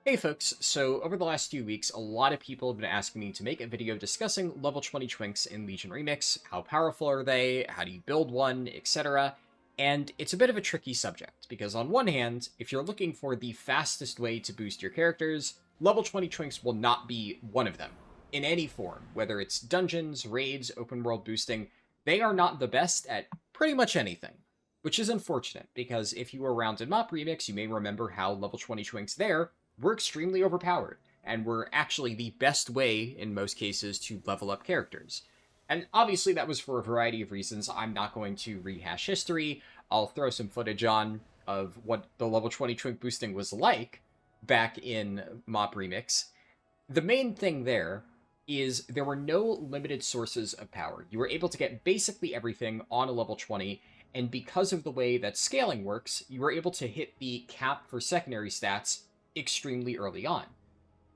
Hey folks, so over the last few weeks, a lot of people have been asking me to make a video discussing level 20 Twinks in Legion Remix. How powerful are they? How do you build one? Etc. And it's a bit of a tricky subject, because on one hand, if you're looking for the fastest way to boost your characters, level 20 Twinks will not be one of them. In any form, whether it's dungeons, raids, open world boosting, they are not the best at pretty much anything. Which is unfortunate, because if you were around in Mop Remix, you may remember how level 20 Twinks there were extremely overpowered, and were actually the best way, in most cases, to level up characters. And obviously that was for a variety of reasons. I'm not going to rehash history. I'll throw some footage on of what the level 20 Twink boosting was like back in Mop Remix. The main thing there is there were no limited sources of power. You were able to get basically everything on a level 20, and because of the way that scaling works, you were able to hit the cap for secondary stats extremely early on.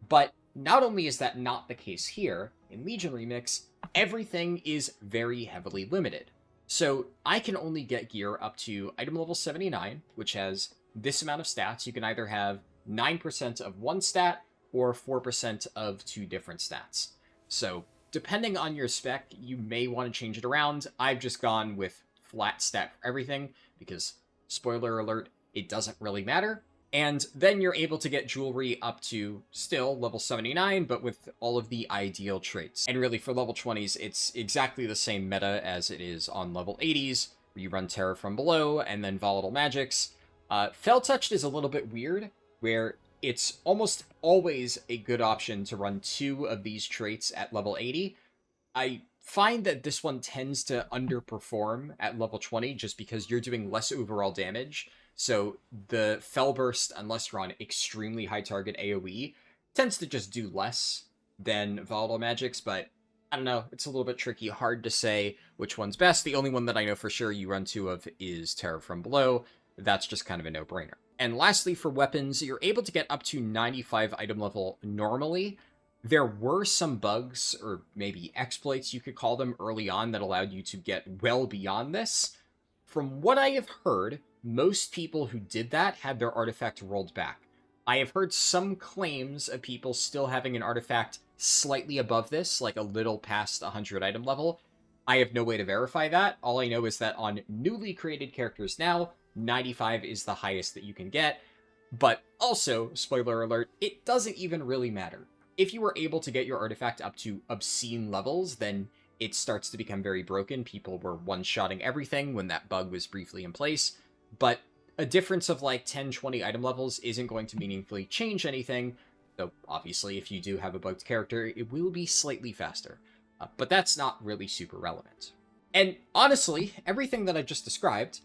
But not only is that not the case here, in Legion Remix, everything is very heavily limited. So I can only get gear up to item level 79, which has this amount of stats. You can either have 9% of one stat or 4% of two different stats. So depending on your spec, you may want to change it around. I've just gone with flat stat for everything because, spoiler alert, it doesn't really matter. And then you're able to get jewelry up to still level 79, but with all of the ideal traits. And really, for level 20s, it's exactly the same meta as it is on level 80s, where you run Terror from Below, and then Volatile Magics. Fell Touched is a little bit weird, where it's almost always a good option to run two of these traits at level 80. I find that this one tends to underperform at level 20, just because you're doing less overall damage. So the Fell Burst, unless you're on extremely high target AoE, tends to just do less than Volatile Magics, but I don't know, it's a little bit tricky, hard to say which one's best. The only one that I know for sure you run two of is Terror from Below. That's just kind of a no-brainer. And lastly, for weapons, you're able to get up to 95 item level normally. There were some bugs, or maybe exploits you could call them, early on that allowed you to get well beyond this. From what I have heard, most people who did that had their artifact rolled back. I have heard some claims of people still having an artifact slightly above this, like a little past 100 item level. I have no way to verify that. All I know is that on newly created characters now, 95 is the highest that you can get. But also, spoiler alert, it doesn't even really matter. If you were able to get your artifact up to obscene levels, then it starts to become very broken. People were one-shotting everything when that bug was briefly in place. But a difference of like 10, 20 item levels isn't going to meaningfully change anything, though obviously if you do have a bugged character, it will be slightly faster. But that's not really super relevant. And honestly, everything that I just described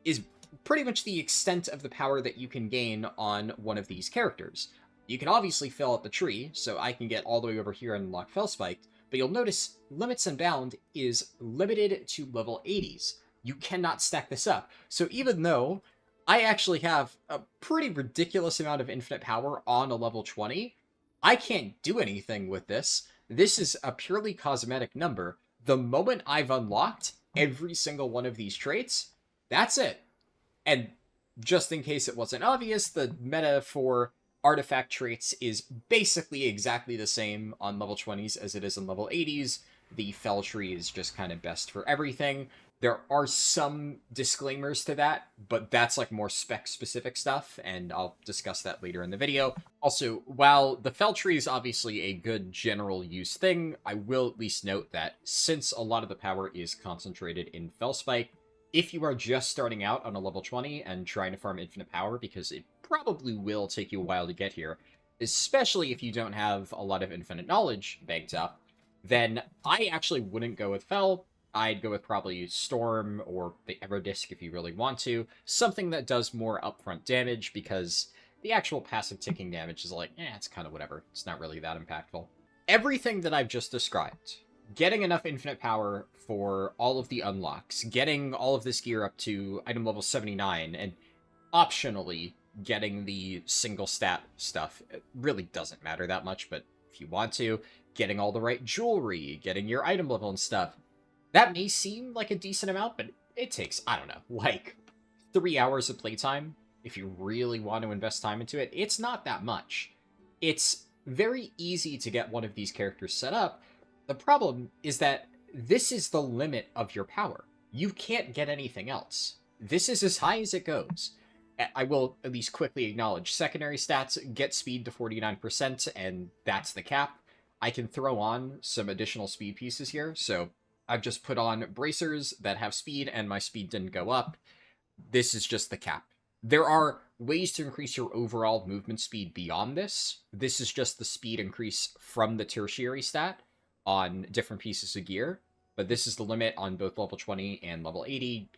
is pretty much the extent of the power that you can gain on one of these characters. You can obviously fill out the tree, so I can get all the way over here and unlock Fellspiked, but you'll notice Limits Unbound is limited to level 80s. You cannot stack this up. So even though I actually have a pretty ridiculous amount of infinite power on a level 20, I can't do anything with this. This is a purely cosmetic number. The moment I've unlocked every single one of these traits, that's it. And just in case it wasn't obvious, the meta for artifact traits is basically exactly the same on level 20s as it is on level 80s. The Fell Tree is just kind of best for everything. There are some disclaimers to that, but that's like more spec-specific stuff, and I'll discuss that later in the video. Also, while the Fell Tree is obviously a good general use thing, I will at least note that since a lot of the power is concentrated in Fellspike, if you are just starting out on a level 20 and trying to farm infinite power, because it probably will take you a while to get here, especially if you don't have a lot of infinite knowledge banked up, then I actually wouldn't go with Fell. I'd go with probably Storm or the Aerodisc if you really want to. Something that does more upfront damage, because the actual passive ticking damage is like, it's kind of whatever. It's not really that impactful. Everything that I've just described, getting enough infinite power for all of the unlocks, getting all of this gear up to item level 79, and optionally getting the single stat stuff, it really doesn't matter that much, but if you want to, getting all the right jewelry, getting your item level and stuff, that may seem like a decent amount, but it takes, I don't know, like 3 hours of playtime. If you really want to invest time into it, it's not that much. It's very easy to get one of these characters set up. The problem is that this is the limit of your power. You can't get anything else. This is as high as it goes. I will at least quickly acknowledge secondary stats get speed to 49%, and that's the cap. I can throw on some additional speed pieces here, so I've just put on bracers that have speed, and my speed didn't go up. This is just the cap. There are ways to increase your overall movement speed beyond this. This is just the speed increase from the tertiary stat on different pieces of gear, but this is the limit on both level 20 and level 80.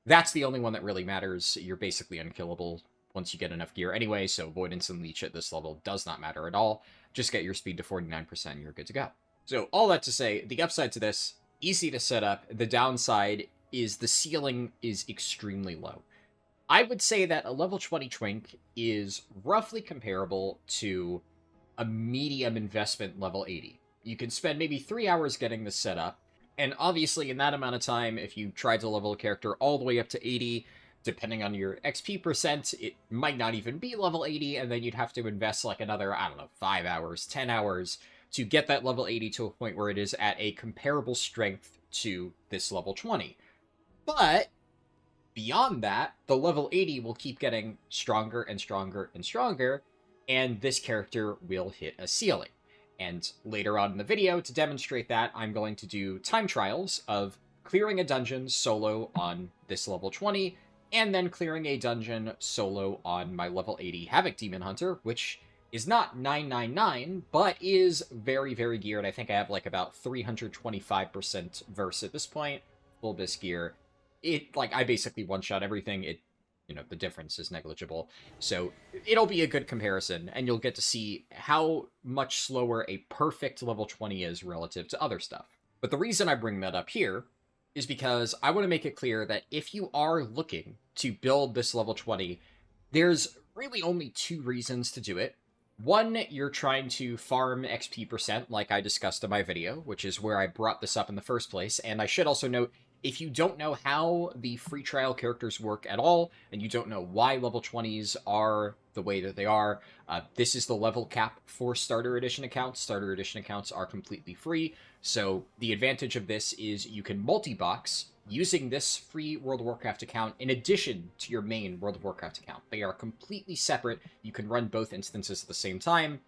That's the only one that really matters. You're basically unkillable once you get enough gear anyway, so Avoidance and Leech at this level does not matter at all. Just get your speed to 49% and you're good to go. So all that to say, the upside to this, easy to set up. The downside is the ceiling is extremely low. I would say that a level 20 Twink is roughly comparable to a medium investment level 80. You can spend maybe 3 hours getting this set up, and obviously in that amount of time, if you tried to level a character all the way up to 80, depending on your XP percent, it might not even be level 80, and then you'd have to invest like another, 5 hours, 10 hours to get that level 80 to a point where it is at a comparable strength to this level 20. But beyond that, the level 80 will keep getting stronger and stronger and stronger, and this character will hit a ceiling. And later on in the video, to demonstrate that, I'm going to do time trials of clearing a dungeon solo on this level 20, and then clearing a dungeon solo on my level 80 Havoc Demon Hunter, which is not 999, but is very, very geared. I think I have like about 325% verse at this point, full bisque gear. I basically one-shot everything. The difference is negligible. So it'll be a good comparison, and you'll get to see how much slower a perfect level 20 is relative to other stuff. But the reason I bring that up here is because I want to make it clear that if you are looking to build this level 20, there's really only 2 reasons to do it. One, you're trying to farm XP percent, like I discussed in my video, which is where I brought this up in the first place. And I should also note, if you don't know how the free trial characters work at all, and you don't know why level 20s are the way that they are, this is the level cap for Starter Edition accounts. Starter Edition accounts are completely free, so the advantage of this is you can multi-box using this free World of Warcraft account in addition to your main World of Warcraft account. They are completely separate. You can run both instances at the same time.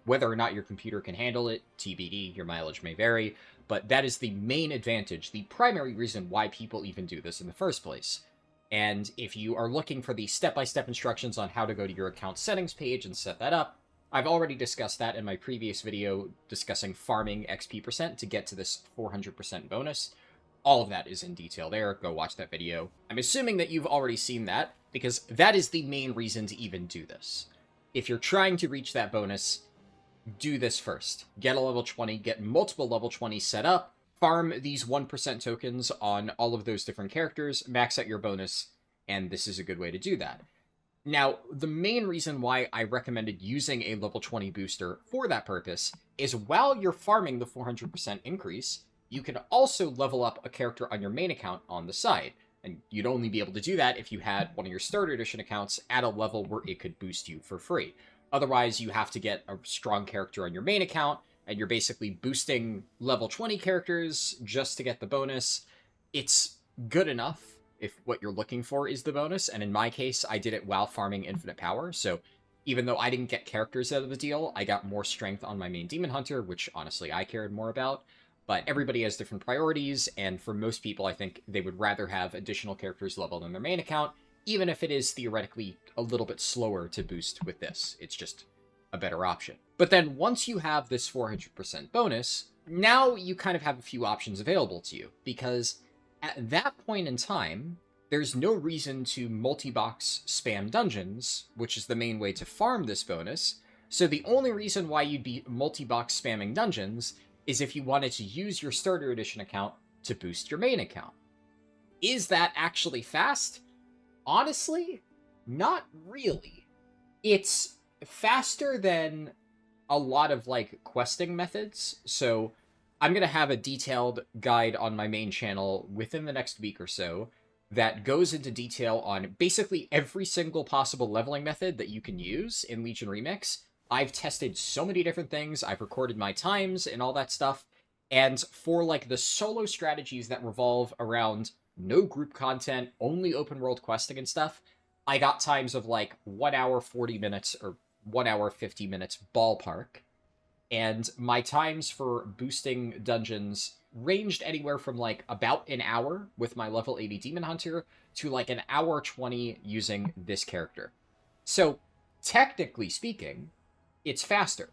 Whether or not your computer can handle it, TBD, your mileage may vary, but that is the main advantage, the primary reason why people even do this in the first place. And if you are looking for the step-by-step instructions on how to go to your account settings page and set that up, I've already discussed that in my previous video discussing farming XP percent to get to this 400% bonus. All of that is in detail there. Go watch that video. I'm assuming that you've already seen that, because that is the main reason to even do this. If you're trying to reach that bonus, do this first. Get a level 20, get multiple level 20 set up, farm these 1% tokens on all of those different characters, max out your bonus, and this is a good way to do that. Now, the main reason why I recommended using a level 20 booster for that purpose is while you're farming the 400% increase, you can also level up a character on your main account on the side. And you'd only be able to do that if you had one of your Starter Edition accounts at a level where it could boost you for free. Otherwise, you have to get a strong character on your main account, and you're basically boosting level 20 characters just to get the bonus. It's good enough if what you're looking for is the bonus, and in my case, I did it while farming infinite power, so even though I didn't get characters out of the deal, I got more strength on my main Demon Hunter, which honestly I cared more about. But everybody has different priorities, and for most people, I think they would rather have additional characters leveled in their main account, even if it is theoretically a little bit slower to boost with this. It's just a better option. But then once you have this 400% bonus, now you kind of have a few options available to you, because at that point in time, there's no reason to multi-box spam dungeons, which is the main way to farm this bonus. So the only reason why you'd be multi-box spamming dungeons is if you wanted to use your Starter Edition account to boost your main account. Is that actually fast? Honestly, not really. It's faster than a lot of, questing methods. So I'm going to have a detailed guide on my main channel within the next week or so that goes into detail on basically every single possible leveling method that you can use in Legion Remix, I've tested so many different things. I've recorded my times and all that stuff. And for like the solo strategies that revolve around no group content, only open world questing and stuff, I got times of like 1 hour 40 minutes or 1 hour 50 minutes ballpark. And my times for boosting dungeons ranged anywhere from like about an hour with my level 80 Demon Hunter to like an hour 20 using this character. So, technically speaking, it's faster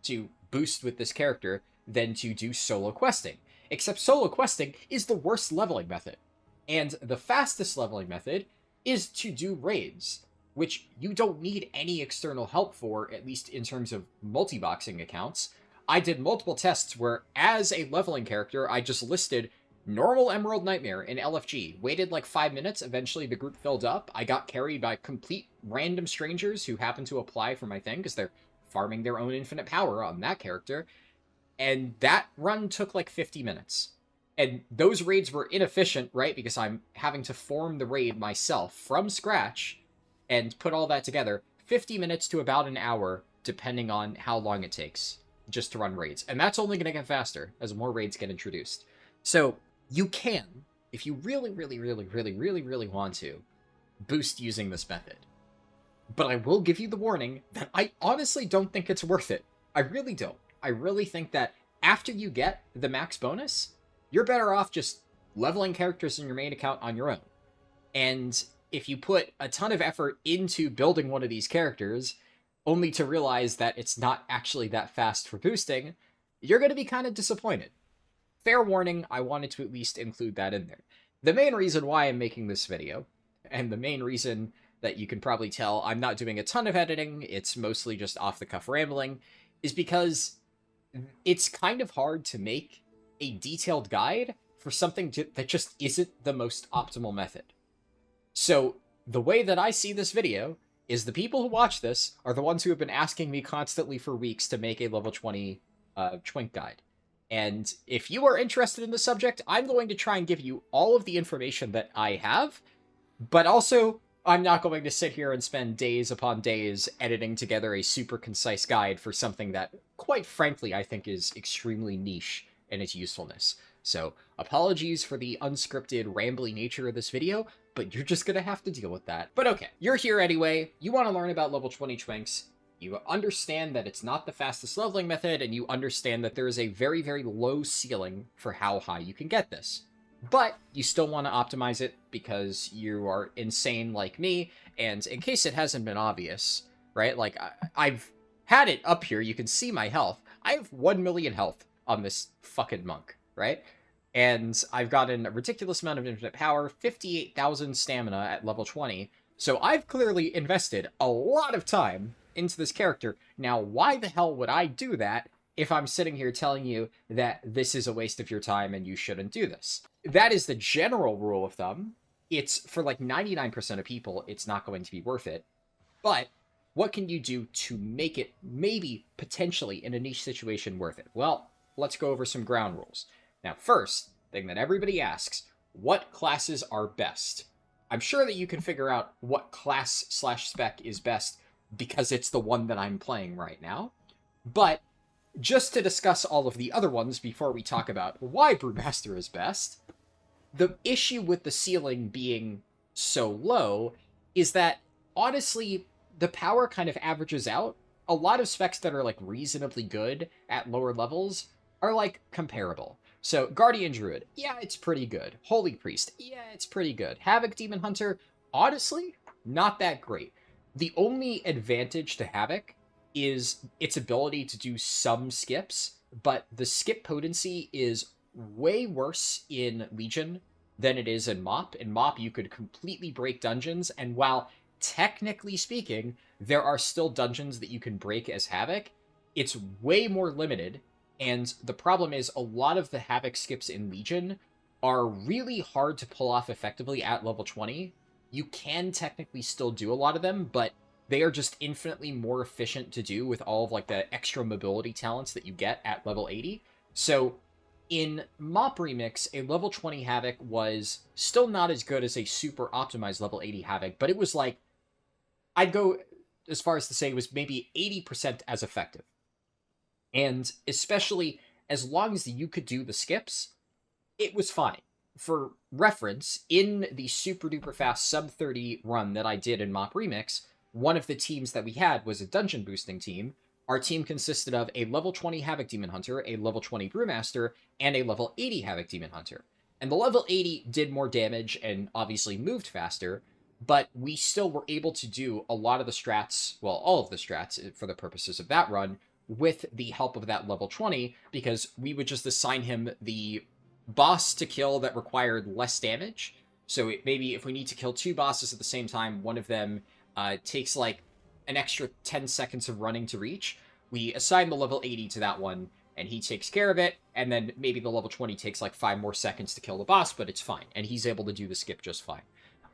to boost with this character than to do solo questing. Except solo questing is the worst leveling method. And the fastest leveling method is to do raids, which you don't need any external help for, at least in terms of multi-boxing accounts. I did multiple tests where, as a leveling character, I just listed normal Emerald Nightmare in LFG, waited like 5 minutes, eventually the group filled up, I got carried by complete random strangers who happened to apply for my thing, because they're farming their own infinite power on that character, and that run took like 50 minutes. And those raids were inefficient, right, because I'm having to form the raid myself from scratch, and put all that together, 50 minutes to about an hour, depending on how long it takes just to run raids. And that's only going to get faster as more raids get introduced. So you can, if you really want to, boost using this method. But I will give you the warning that I honestly don't think it's worth it. I really don't. I really think that after you get the max bonus, you're better off just leveling characters in your main account on your own. And if you put a ton of effort into building one of these characters, only to realize that it's not actually that fast for boosting, you're going to be kind of disappointed. Fair warning, I wanted to at least include that in there. The main reason why I'm making this video, and the main reason that you can probably tell I'm not doing a ton of editing, it's mostly just off-the-cuff rambling, is because it's kind of hard to make a detailed guide for something that just isn't the most optimal method. So, the way that I see this video is the people who watch this are the ones who have been asking me constantly for weeks to make a level 20 Twink guide. And if you are interested in the subject, I'm going to try and give you all of the information that I have, but also I'm not going to sit here and spend days upon days editing together a super concise guide for something that, quite frankly, I think is extremely niche in its usefulness. So, apologies for the unscripted, rambly nature of this video, but you're just gonna have to deal with that. But okay, you're here anyway, you want to learn about level 20 Twinks, you understand that it's not the fastest leveling method, and you understand that there is a very low ceiling for how high you can get this. But you still want to optimize it because you are insane like me, and in case it hasn't been obvious, right, like, I've had it up here, you can see my health. I have 1 million health on this fucking monk, right? And I've gotten a ridiculous amount of infinite power, 58,000 stamina at level 20, so I've clearly invested a lot of time into this character. Now, why the hell would I do that if I'm sitting here telling you that this is a waste of your time and you shouldn't do this? That is the general rule of thumb. It's, for like 99% of people, it's not going to be worth it. But what can you do to make it, maybe, potentially, in a niche situation, worth it? Well, let's go over some ground rules. Now, first, thing that everybody asks, what classes are best? I'm sure that you can figure out what class/spec is best because it's the one that I'm playing right now. But just to discuss all of the other ones before we talk about why Brewmaster is best, the issue with the ceiling being so low is that, honestly, the power kind of averages out. A lot of specs that are, like, reasonably good at lower levels are, like, comparable. So, Guardian Druid, yeah, it's pretty good. Holy Priest, yeah, it's pretty good. Havoc Demon Hunter, honestly, not that great. The only advantage to Havoc is its ability to do some skips, but the skip potency is way worse in Legion than it is in MoP. In MoP, you could completely break dungeons, and while technically speaking, there are still dungeons that you can break as Havoc, it's way more limited. And the problem is, a lot of the Havoc skips in Legion are really hard to pull off effectively at level 20. You can technically still do a lot of them, but they are just infinitely more efficient to do with all of, like, the extra mobility talents that you get at level 80. So, in MoP Remix, a level 20 Havoc was still not as good as a super optimized level 80 Havoc, but it was like, I'd go as far as to say it was maybe 80% as effective. And especially as long as you could do the skips, it was fine. For reference, in the super duper fast sub 30 run that I did in Mop Remix, one of the teams that we had was a dungeon boosting team. Our team consisted of a level 20 Havoc Demon Hunter, a level 20 Brewmaster, and a level 80 Havoc Demon Hunter. And the level 80 did more damage and obviously moved faster, but we still were able to do a lot of the strats, well, all of the strats for the purposes of that run, with the help of that level 20, because we would just assign him the boss to kill that required less damage. So maybe if we need to kill 2 bosses at the same time, one of them takes like an extra 10 seconds of running to reach. We assign the level 80 to that one, and he takes care of it, and then maybe the level 20 takes like 5 more seconds to kill the boss, but it's fine, and he's able to do the skip just fine.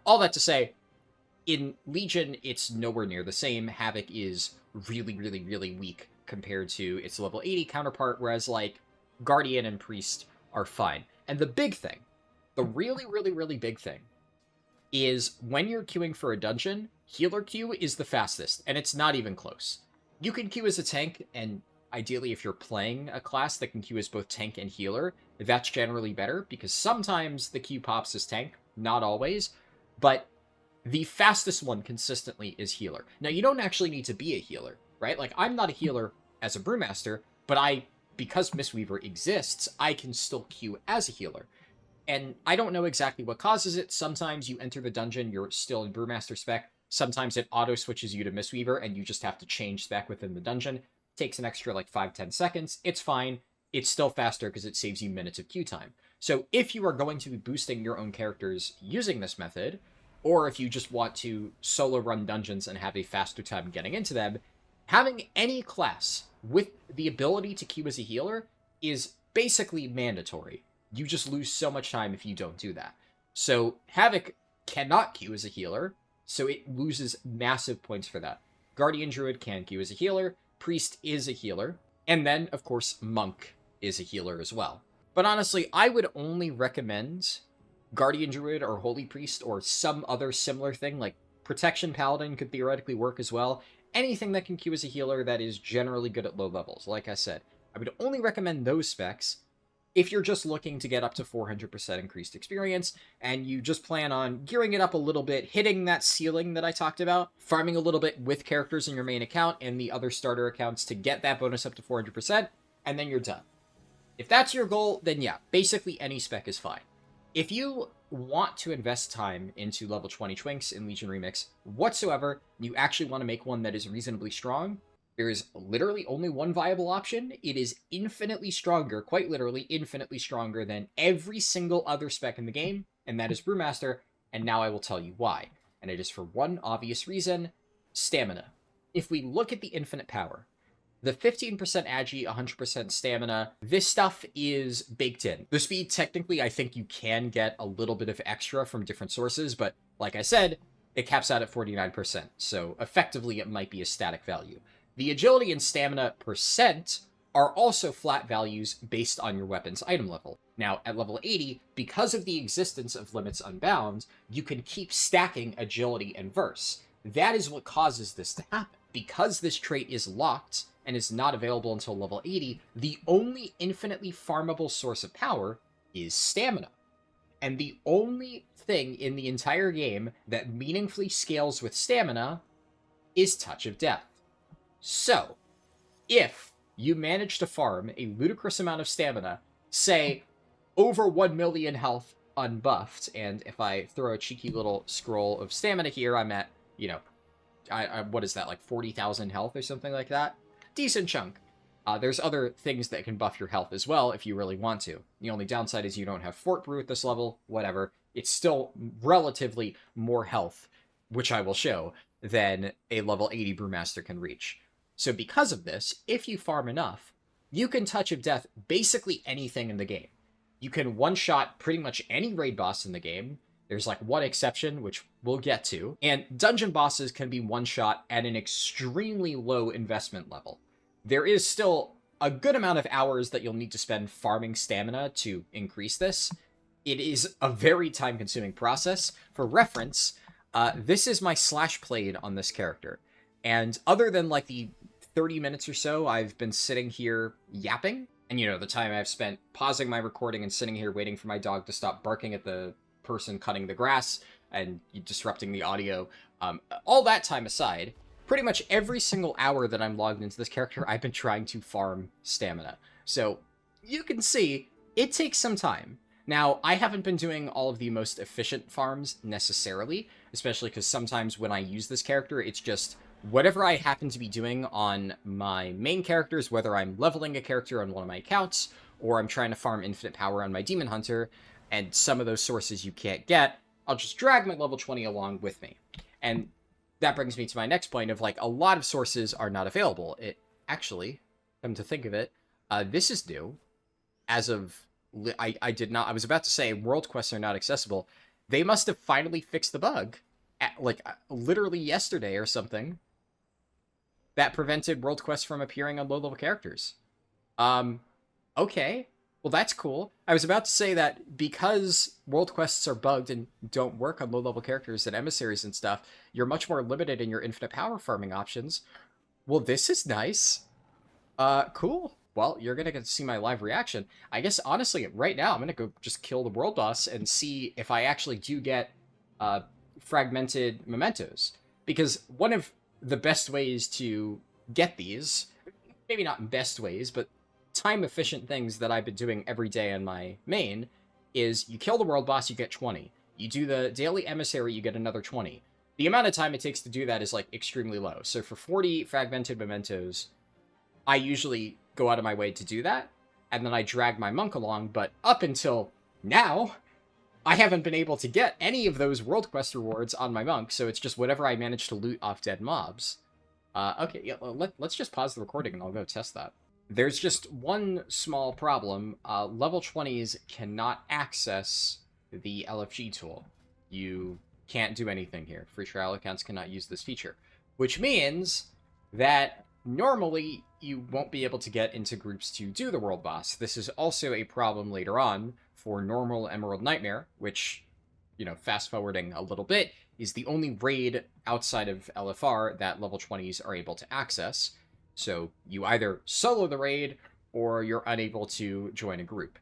All that to say, in Legion, it's nowhere near the same. Havoc is really, really, really weak compared to its level 80 counterpart, whereas like Guardian and Priest are fine. And the big thing, the really, really, really big thing, is when you're queuing for a dungeon, healer queue is the fastest, and it's not even close. You can queue as a tank, and ideally if you're playing a class that can queue as both tank and healer, that's generally better, because sometimes the queue pops as tank, not always, but the fastest one consistently is healer. Now, you don't actually need to be a healer, right? Like, I'm not a healer as a Brewmaster, but because Mistweaver exists, I can still queue as a healer. And I don't know exactly what causes it. Sometimes you enter the dungeon, you're still in Brewmaster spec. Sometimes it auto-switches you to Mistweaver, and you just have to change spec within the dungeon. It takes an extra, like, 5-10 seconds. It's fine. It's still faster because it saves you minutes of queue time. So if you are going to be boosting your own characters using this method, or if you just want to solo run dungeons and have a faster time getting into them, having any class with the ability to queue as a healer is basically mandatory. You just lose so much time if you don't do that. So Havoc cannot queue as a healer, so it loses massive points for that. Guardian Druid can queue as a healer, Priest is a healer, and then, of course, Monk is a healer as well. But honestly, I would only recommend Guardian Druid or Holy Priest or some other similar thing, like Protection Paladin could theoretically work as well. Anything that can queue as a healer that is generally good at low levels. Like I said, I would only recommend those specs if you're just looking to get up to 400% increased experience, and you just plan on gearing it up a little bit, hitting that ceiling that I talked about, farming a little bit with characters in your main account and the other starter accounts to get that bonus up to 400%, and then you're done. If that's your goal, then yeah, basically any spec is fine. If you want to invest time into level 20 Twinks in Legion Remix whatsoever, you actually want to make one that is reasonably strong, there is literally only one viable option. It is infinitely stronger, quite literally infinitely stronger than every single other spec in the game, and that is Brewmaster, and now I will tell you why. And it is for one obvious reason: stamina. If we look at the infinite power, the 15% agi, 100% stamina, this stuff is baked in. The speed, technically, I think you can get a little bit of extra from different sources, but like I said, it caps out at 49%, so effectively it might be a static value. The agility and stamina percent are also flat values based on your weapon's item level. Now, at level 80, because of the existence of Limits Unbound, you can keep stacking agility and verse. That is what causes this to happen. Because this trait is locked and is not available until level 80, the only infinitely farmable source of power is stamina. And the only thing in the entire game that meaningfully scales with stamina is Touch of Death. So, if you manage to farm a ludicrous amount of stamina, say, over 1 million health unbuffed, and if I throw a cheeky little scroll of stamina here, I'm at, what is that, like 40,000 health or something like that? Decent chunk. There's other things that can buff your health as well if you really want to. The only downside is you don't have Fort Brew at this level, whatever. It's still relatively more health, which I will show, than a level 80 Brewmaster can reach. So because of this, if you farm enough, you can Touch of Death basically anything in the game. You can one-shot pretty much any raid boss in the game. There's like one exception, which we'll get to. And dungeon bosses can be one-shot at an extremely low investment level. There is still a good amount of hours that you'll need to spend farming stamina to increase this. It is a very time-consuming process. For reference, this is my slash played on this character. And other than like the 30 minutes or so I've been sitting here yapping, and the time I've spent pausing my recording and sitting here waiting for my dog to stop barking at the person cutting the grass and disrupting the audio, all that time aside, pretty much every single hour that I'm logged into this character, I've been trying to farm stamina. So you can see it takes some time. Now, I haven't been doing all of the most efficient farms necessarily, especially because sometimes when I use this character, it's just whatever I happen to be doing on my main characters, whether I'm leveling a character on one of my accounts, or I'm trying to farm infinite power on my Demon Hunter, and some of those sources you can't get, I'll just drag my level 20 along with me. And that brings me to my next point of, like, a lot of sources are not available. It actually, come to think of it, this is new. As of, I was about to say world quests are not accessible. They must have finally fixed the bug, literally yesterday or something, that prevented world quests from appearing on low-level characters. Okay. Well, that's cool. I was about to say that because world quests are bugged and don't work on low-level characters and emissaries and stuff, you're much more limited in your infinite power farming options. Well, this is nice. Cool. Well, you're going to get to see my live reaction. I guess, honestly, right now, I'm going to go just kill the world boss and see if I actually do get fragmented mementos. Because one of the best ways to get these, maybe not best ways, but time-efficient things that I've been doing every day on my main, is you kill the world boss, you get 20. You do the daily emissary, you get another 20. The amount of time it takes to do that is, like, extremely low. So for 40 fragmented mementos, I usually go out of my way to do that, and then I drag my monk along, but up until now, I haven't been able to get any of those world quest rewards on my monk, so it's just whatever I manage to loot off dead mobs. Okay, yeah, let's just pause the recording and I'll go test that. There's just one small problem. Level 20s cannot access the LFG tool. You can't do anything here. Free trial accounts cannot use this feature, which means that normally you won't be able to get into groups to do the world boss. This is also a problem later on for normal Emerald Nightmare, which, fast forwarding a little bit, is the only raid outside of LFR that level 20s are able to access. So you either solo the raid or you're unable to join a group.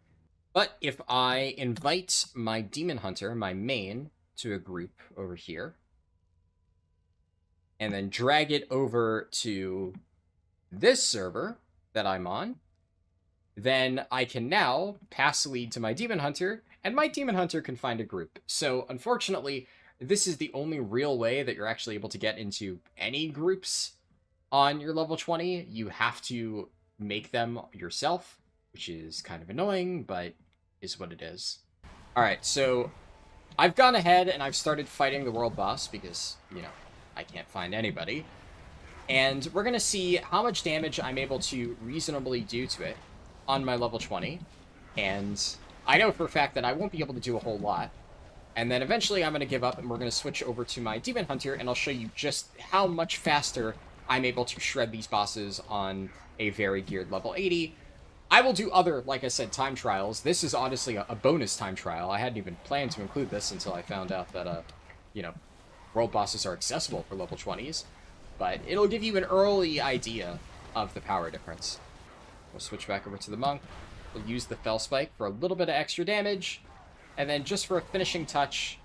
But if I invite my Demon Hunter, my main, to a group over here, and then drag it over to this server that I'm on, then I can now pass lead to my Demon Hunter, and my Demon Hunter can find a group. So, unfortunately, this is the only real way that you're actually able to get into any groups on your level 20. You have to make them yourself, which is kind of annoying, but is what it is. Alright, so I've gone ahead and I've started fighting the world boss because, I can't find anybody. And we're going to see how much damage I'm able to reasonably do to it on my level 20. And I know for a fact that I won't be able to do a whole lot. And then eventually I'm going to give up and we're going to switch over to my Demon Hunter, and I'll show you just how much faster I'm able to shred these bosses on a very geared level 80. I will do other, like I said, time trials. This is honestly a bonus time trial. I hadn't even planned to include this until I found out that, world bosses are accessible for level 20s. But it'll give you an early idea of the power difference. We'll switch back over to the monk. We'll use the Fell Spike for a little bit of extra damage. And then just for a finishing touch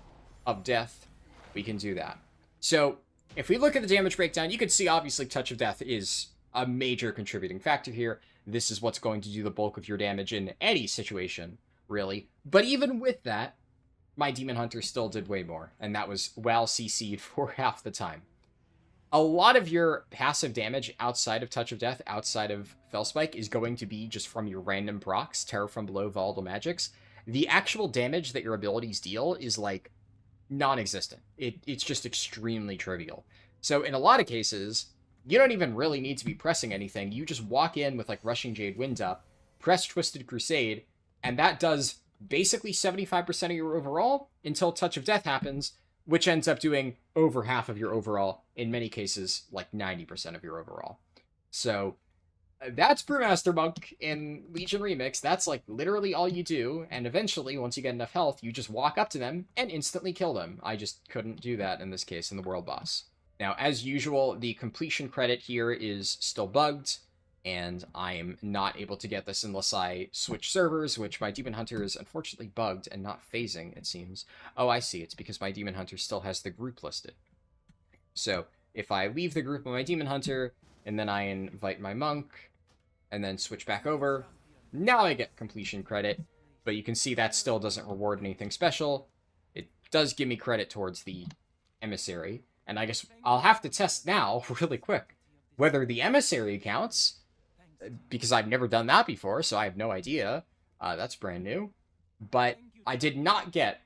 of death, we can do that. So, if we look at the damage breakdown, you can see obviously Touch of Death is a major contributing factor here. This is what's going to do the bulk of your damage in any situation, really. But even with that, my Demon Hunter still did way more, and that was well CC'd for half the time. A lot of your passive damage outside of Touch of Death, outside of Fell Spike, is going to be just from your random procs, Terror from Below, Volatile Magics. The actual damage that your abilities deal is, like, non-existent. It's just extremely trivial. So in a lot of cases, you don't even really need to be pressing anything. You just walk in with, like, Rushing Jade Wind up, press Twisted Crusade, and that does basically 75% of your overall until Touch of Death happens, which ends up doing over half of your overall, in many cases, like 90% of your overall. So that's Brewmaster Monk in Legion Remix. That's, like, literally all you do, and eventually, once you get enough health, you just walk up to them and instantly kill them. I just couldn't do that in this case in the world boss. Now, as usual, the completion credit here is still bugged, and I'm not able to get this unless I switch servers, which my Demon Hunter is unfortunately bugged and not phasing, it seems. Oh, I see. It's because my Demon Hunter still has the group listed. So, if I leave the group of my Demon Hunter, and then I invite my monk, and then switch back over, now I get completion credit, but you can see that still doesn't reward anything special. It does give me credit towards the emissary, and I guess I'll have to test now, really quick, whether the emissary counts, because I've never done that before, so I have no idea. That's brand new. But I did not get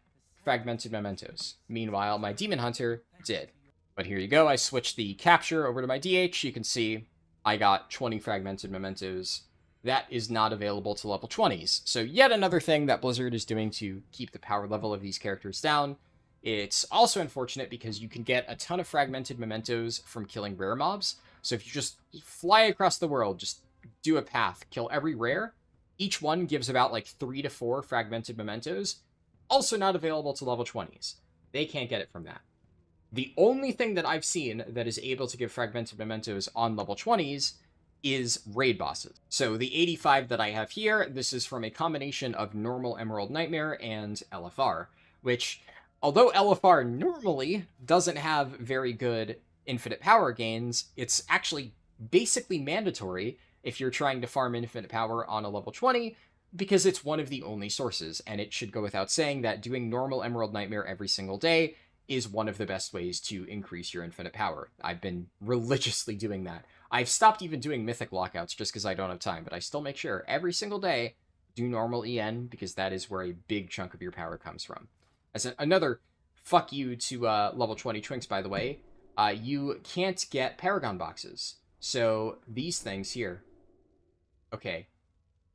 fragmented mementos. Meanwhile, my Demon Hunter did. But here you go, I switched the capture over to my DH. You can see I got 20 fragmented mementos. That is not available to level 20s. So yet another thing that Blizzard is doing to keep the power level of these characters down. It's also unfortunate because you can get a ton of fragmented mementos from killing rare mobs. So if you just fly across the world, just do a path, kill every rare, each one gives about like 3 to 4 fragmented mementos. Also not available to level 20s. They can't get it from that. The only thing that I've seen that is able to give fragmented mementos on level 20s is raid bosses. So the 85 that I have here, this is from a combination of normal Emerald Nightmare and LFR, which, although LFR normally doesn't have very good infinite power gains, it's actually basically mandatory if you're trying to farm infinite power on a level 20, because it's one of the only sources, and it should go without saying that doing normal Emerald Nightmare every single day is one of the best ways to increase your infinite power. I've been religiously doing that. I've stopped even doing mythic lockouts just because I don't have time, but I still make sure every single day do normal EN, because that is where a big chunk of your power comes from. As another fuck you to level 20 Twinks, by the way, you can't get Paragon boxes. So these things here. Okay.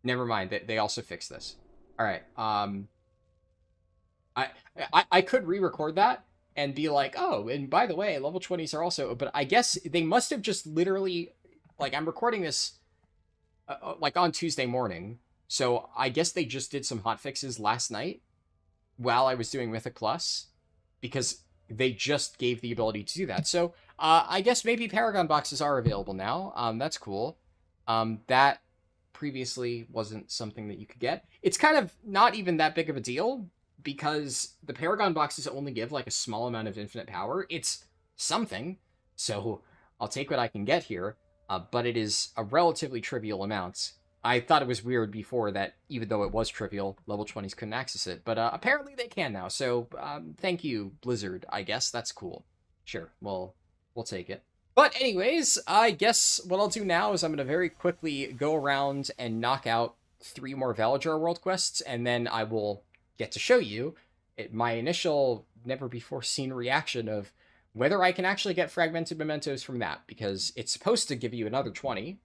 Never mind. They also fixed this. All right. I could re-record that and be like, oh, and by the way, level 20s are also, but I guess they must have just literally, like, I'm recording this like on Tuesday morning, so I guess they just did some hotfixes last night while I was doing Mythic Plus, because they just gave the ability to do that. So I guess maybe Paragon boxes are available now. That's cool. That previously wasn't something that you could get. It's kind of not even that big of a deal, because the Paragon boxes only give like a small amount of infinite power. It's something, so I'll take what I can get here, but it is a relatively trivial amount. I thought it was weird before that even though it was trivial, level 20s couldn't access it, but apparently they can now, so thank you, Blizzard, I guess. That's cool. Sure, well, we'll take it. But anyways, I guess what I'll do now is I'm going to very quickly go around and knock out 3 more Valadrar world quests, and then I will get to show you my initial never-before-seen reaction of whether I can actually get fragmented mementos from that, because it's supposed to give you another 20.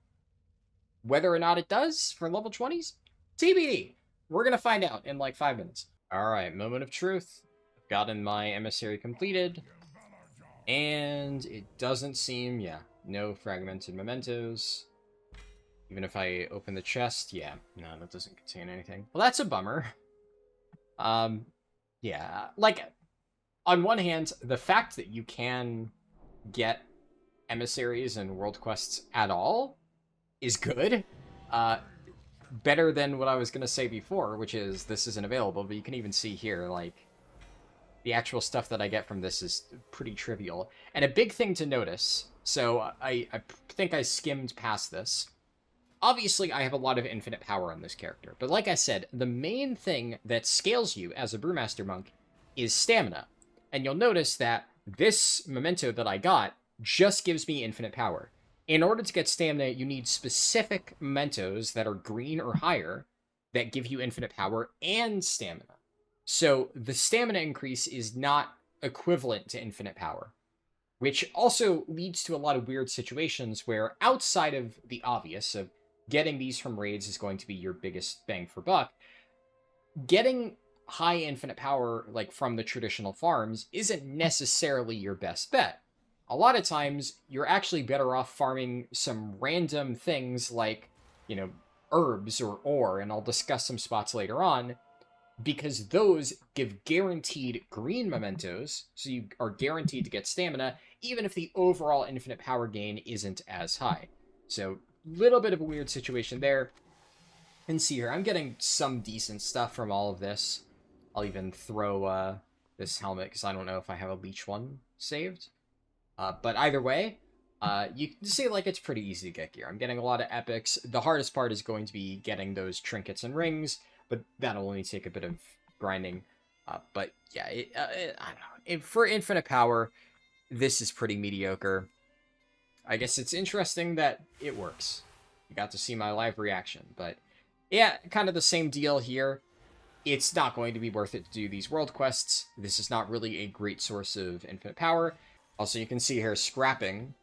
Whether or not it does for level 20s, TBD. We're going to find out in like 5 minutes. All right, moment of truth. I've gotten my emissary completed, and it doesn't seem, yeah, no fragmented mementos. Even if I open the chest, yeah, no, that doesn't contain anything. Well, that's a bummer. Yeah, like, on one hand, the fact that you can get emissaries and world quests at all is good. Better than what I was gonna say before, which is this isn't available, but you can even see here, like, the actual stuff that I get from this is pretty trivial. And a big thing to notice, so I think I skimmed past this. Obviously, I have a lot of infinite power on this character, but like I said, the main thing that scales you as a Brewmaster Monk is stamina. And you'll notice that this memento that I got just gives me infinite power. In order to get stamina, you need specific mementos that are green or higher that give you infinite power and stamina. So the stamina increase is not equivalent to infinite power, which also leads to a lot of weird situations where, outside of the obvious of getting these from raids is going to be your biggest bang for buck, getting high infinite power like from the traditional farms isn't necessarily your best bet. A lot of times, you're actually better off farming some random things like, you know, herbs or ore, and I'll discuss some spots later on, because those give guaranteed green mementos, so you are guaranteed to get stamina, even if the overall infinite power gain isn't as high. So, little bit of a weird situation there. And see here, I'm getting some decent stuff from all of this. I'll even throw this helmet, because I don't know if I have a leech one saved. But either way, you can see, like, it's pretty easy to get gear. I'm getting a lot of epics. The hardest part is going to be getting those trinkets and rings, but that'll only take a bit of grinding. But yeah, I don't know. For infinite power, this is pretty mediocre. I guess it's interesting that it works. You got to see my live reaction, but yeah, kind of the same deal here. It's not going to be worth it to do these world quests. This is not really a great source of infinite power. Also, you can see here, scrapping,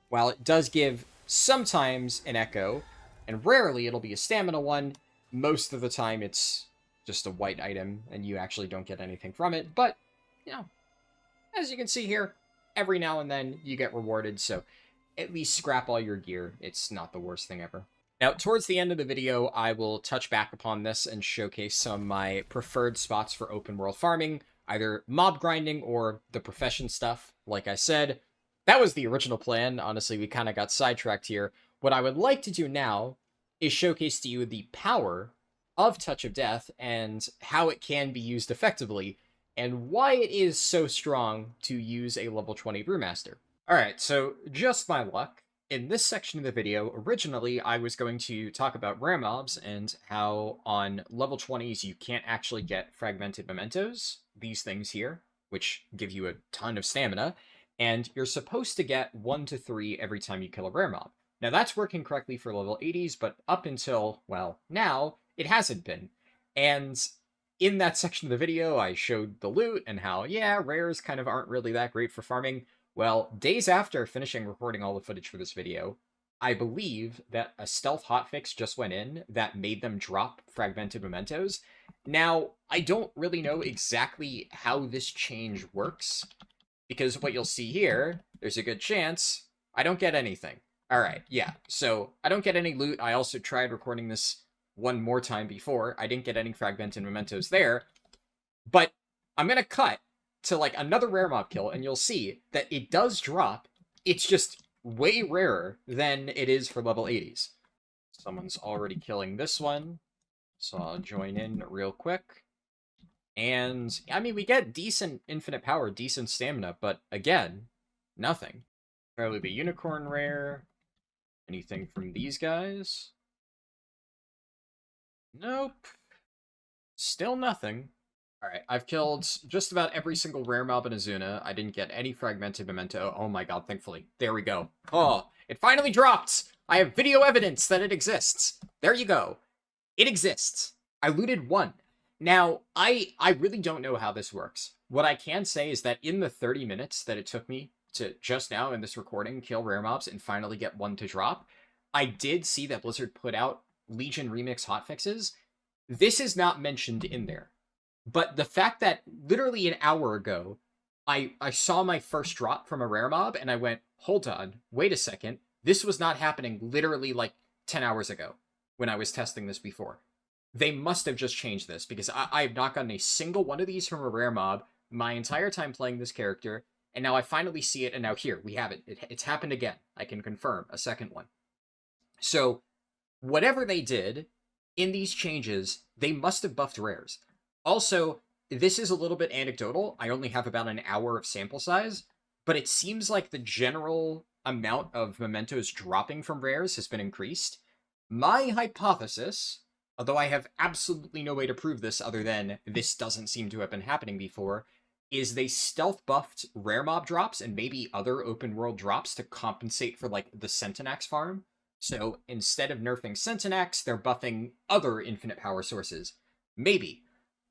while it does give sometimes an echo, and rarely it'll be a stamina one, most of the time it's just a white item, and you actually don't get anything from it. But, you know, as you can see here, every now and then you get rewarded, so at least scrap all your gear. It's not the worst thing ever. Now, towards the end of the video, I will touch back upon this and showcase some of my preferred spots for open world farming, either mob grinding or the profession stuff. Like I said, that was the original plan. Honestly, we kind of got sidetracked here. What I would like to do now is showcase to you the power of Touch of Death and how it can be used effectively, and why it is so strong to use a level 20 Brewmaster. Alright, so just my luck. In this section of the video, originally I was going to talk about rare mobs and how on level 20s you can't actually get fragmented mementos, these things here, which give you a ton of stamina, and you're supposed to get 1 to 3 every time you kill a rare mob. Now that's working correctly for level 80s, but up until, well, now, it hasn't been. And in that section of the video, I showed the loot and how, yeah, rares kind of aren't really that great for farming. Well, days after finishing recording all the footage for this video, I believe that a stealth hotfix just went in that made them drop fragmented mementos. Now, I don't really know exactly how this change works, because what you'll see here, there's a good chance I don't get anything. Alright, yeah, so I don't get any loot. I also tried recording this one more time before. I didn't get any fragmented mementos there, but I'm gonna cut to like another rare mob kill, and you'll see that it does drop. It's just way rarer than it is for level 80s. Someone's already killing this one, so I'll join in real quick. And, I mean, we get decent infinite power, decent stamina, but again, nothing. Probably the unicorn rare. Anything from these guys? Nope. Still nothing. Alright, I've killed just about every single rare mob in Azuna. I didn't get any fragmented memento. Oh my god, thankfully. There we go. Oh, it finally dropped! I have video evidence that it exists. There you go. It exists. I looted one. Now, I really don't know how this works. What I can say is that in the 30 minutes that it took me to just now in this recording kill rare mobs and finally get one to drop, I did see that Blizzard put out Legion Remix hotfixes. This is not mentioned in there. But the fact that literally an hour ago, I saw my first drop from a rare mob, and I went, hold on, wait a second. This was not happening literally like 10 hours ago when I was testing this before. They must have just changed this, because I have not gotten a single one of these from a rare mob my entire time playing this character, and now I finally see it, and now here, we have it. It's happened again. I can confirm a second one. So, whatever they did in these changes, they must have buffed rares. Also, this is a little bit anecdotal. I only have about an hour of sample size, but it seems like the general amount of mementos dropping from rares has been increased. My hypothesis, although I have absolutely no way to prove this other than this doesn't seem to have been happening before, is they stealth buffed rare mob drops and maybe other open world drops to compensate for like the Centinax farm. So instead of nerfing Centinax, they're buffing other infinite power sources. Maybe.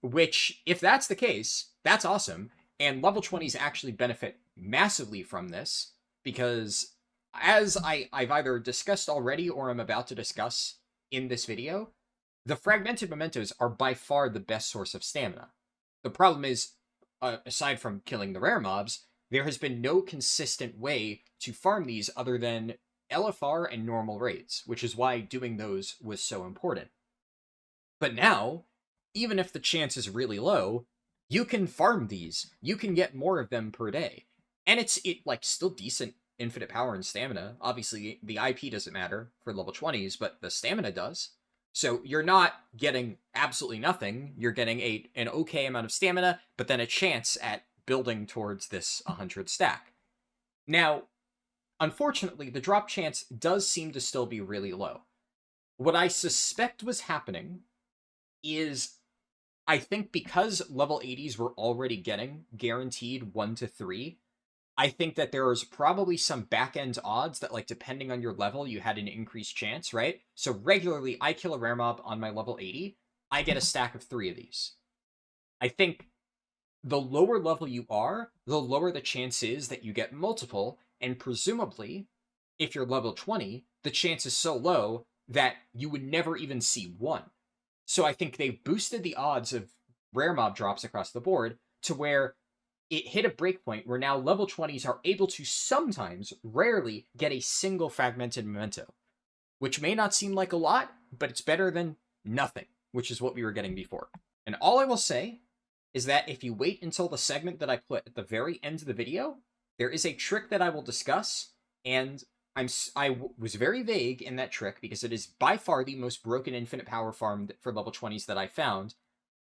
Which, if that's the case, that's awesome. And level 20s actually benefit massively from this, because as I've either discussed already or I'm about to discuss in this video, the fragmented mementos are by far the best source of stamina. The problem is, aside from killing the rare mobs, there has been no consistent way to farm these other than LFR and normal raids, which is why doing those was so important. But now, even if the chance is really low, you can farm these. You can get more of them per day. And it's like still decent infinite power and stamina. Obviously, the IP doesn't matter for level 20s, but the stamina does. So you're not getting absolutely nothing. You're getting an okay amount of stamina, but then a chance at building towards this 100 stack. Now, unfortunately, the drop chance does seem to still be really low. What I suspect was happening is, I think because level 80s were already getting guaranteed 1 to 3, I think that there is probably some back-end odds that, like, depending on your level, you had an increased chance, right? So regularly, I kill a rare mob on my level 80, I get a stack of 3 of these. I think the lower level you are, the lower the chance is that you get multiple, and presumably, if you're level 20, the chance is so low that you would never even see one. So I think they've boosted the odds of rare mob drops across the board to where it hit a breakpoint where now level 20s are able to sometimes, rarely, get a single fragmented memento, which may not seem like a lot, but it's better than nothing, which is what we were getting before. And all I will say is that if you wait until the segment that I put at the very end of the video, there is a trick that I will discuss, and I was very vague in that trick because it is by far the most broken infinite power farm for level 20s that I found.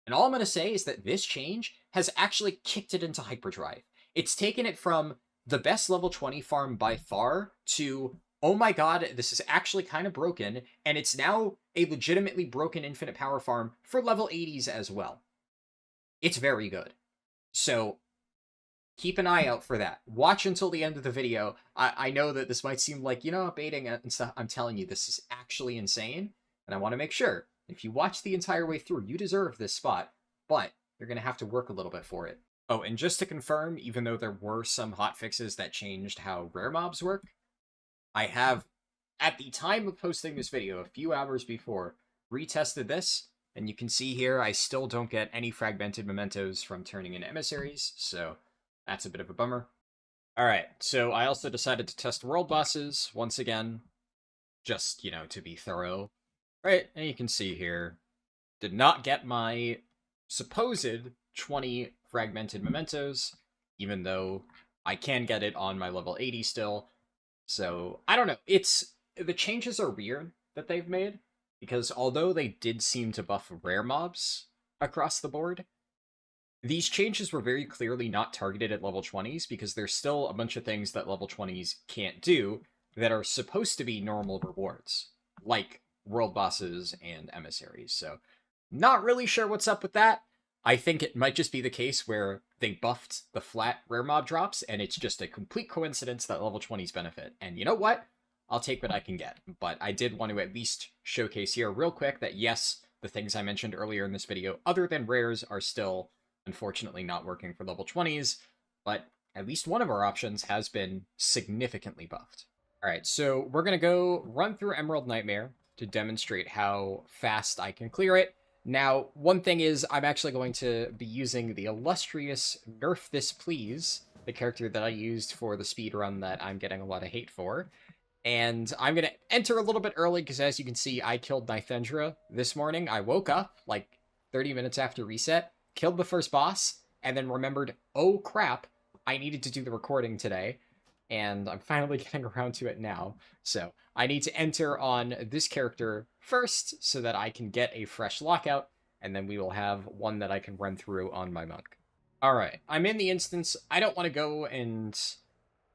And all I'm going to say is that this change has actually kicked it into hyperdrive. It's taken it from the best level 20 farm by far to, oh my god, this is actually kind of broken, and it's now a legitimately broken infinite power farm for level 80s as well. It's very good. So keep an eye out for that. Watch until the end of the video. I know that this might seem like, baiting and stuff. I'm telling you, this is actually insane, and I want to make sure. If you watch the entire way through, you deserve this spot, but you're going to have to work a little bit for it. Oh, and just to confirm, even though there were some hotfixes that changed how rare mobs work, I have, at the time of posting this video, a few hours before, retested this, and you can see here I still don't get any fragmented mementos from turning in emissaries, so that's a bit of a bummer. Alright, so I also decided to test world bosses once again, just, to be thorough. Right, and you can see here, did not get my supposed 20 fragmented mementos, even though I can get it on my level 80 still. So, I don't know, the changes are weird that they've made, because although they did seem to buff rare mobs across the board, these changes were very clearly not targeted at level 20s, because there's still a bunch of things that level 20s can't do that are supposed to be normal rewards, like world bosses and emissaries. So not really sure what's up with that. I think it might just be the case where they buffed the flat rare mob drops, and it's just a complete coincidence that level 20s benefit. And you know what? I'll take what I can get. But I did want to at least showcase here real quick that yes, the things I mentioned earlier in this video, other than rares, are still unfortunately not working for level 20s, but at least one of our options has been significantly buffed. Alright, so we're going to go run through Emerald Nightmare to demonstrate how fast I can clear it. Now, one thing is, I'm actually going to be using the illustrious Nerf This Please, the character that I used for the speedrun that I'm getting a lot of hate for. And I'm going to enter a little bit early, because as you can see, I killed Nythendra this morning. I woke up, like, 30 minutes after reset, killed the first boss, and then remembered, oh crap, I needed to do the recording today. And I'm finally getting around to it now. So I need to enter on this character first so that I can get a fresh lockout, and then we will have one that I can run through on my monk. Alright, I'm in the instance. I don't want to go and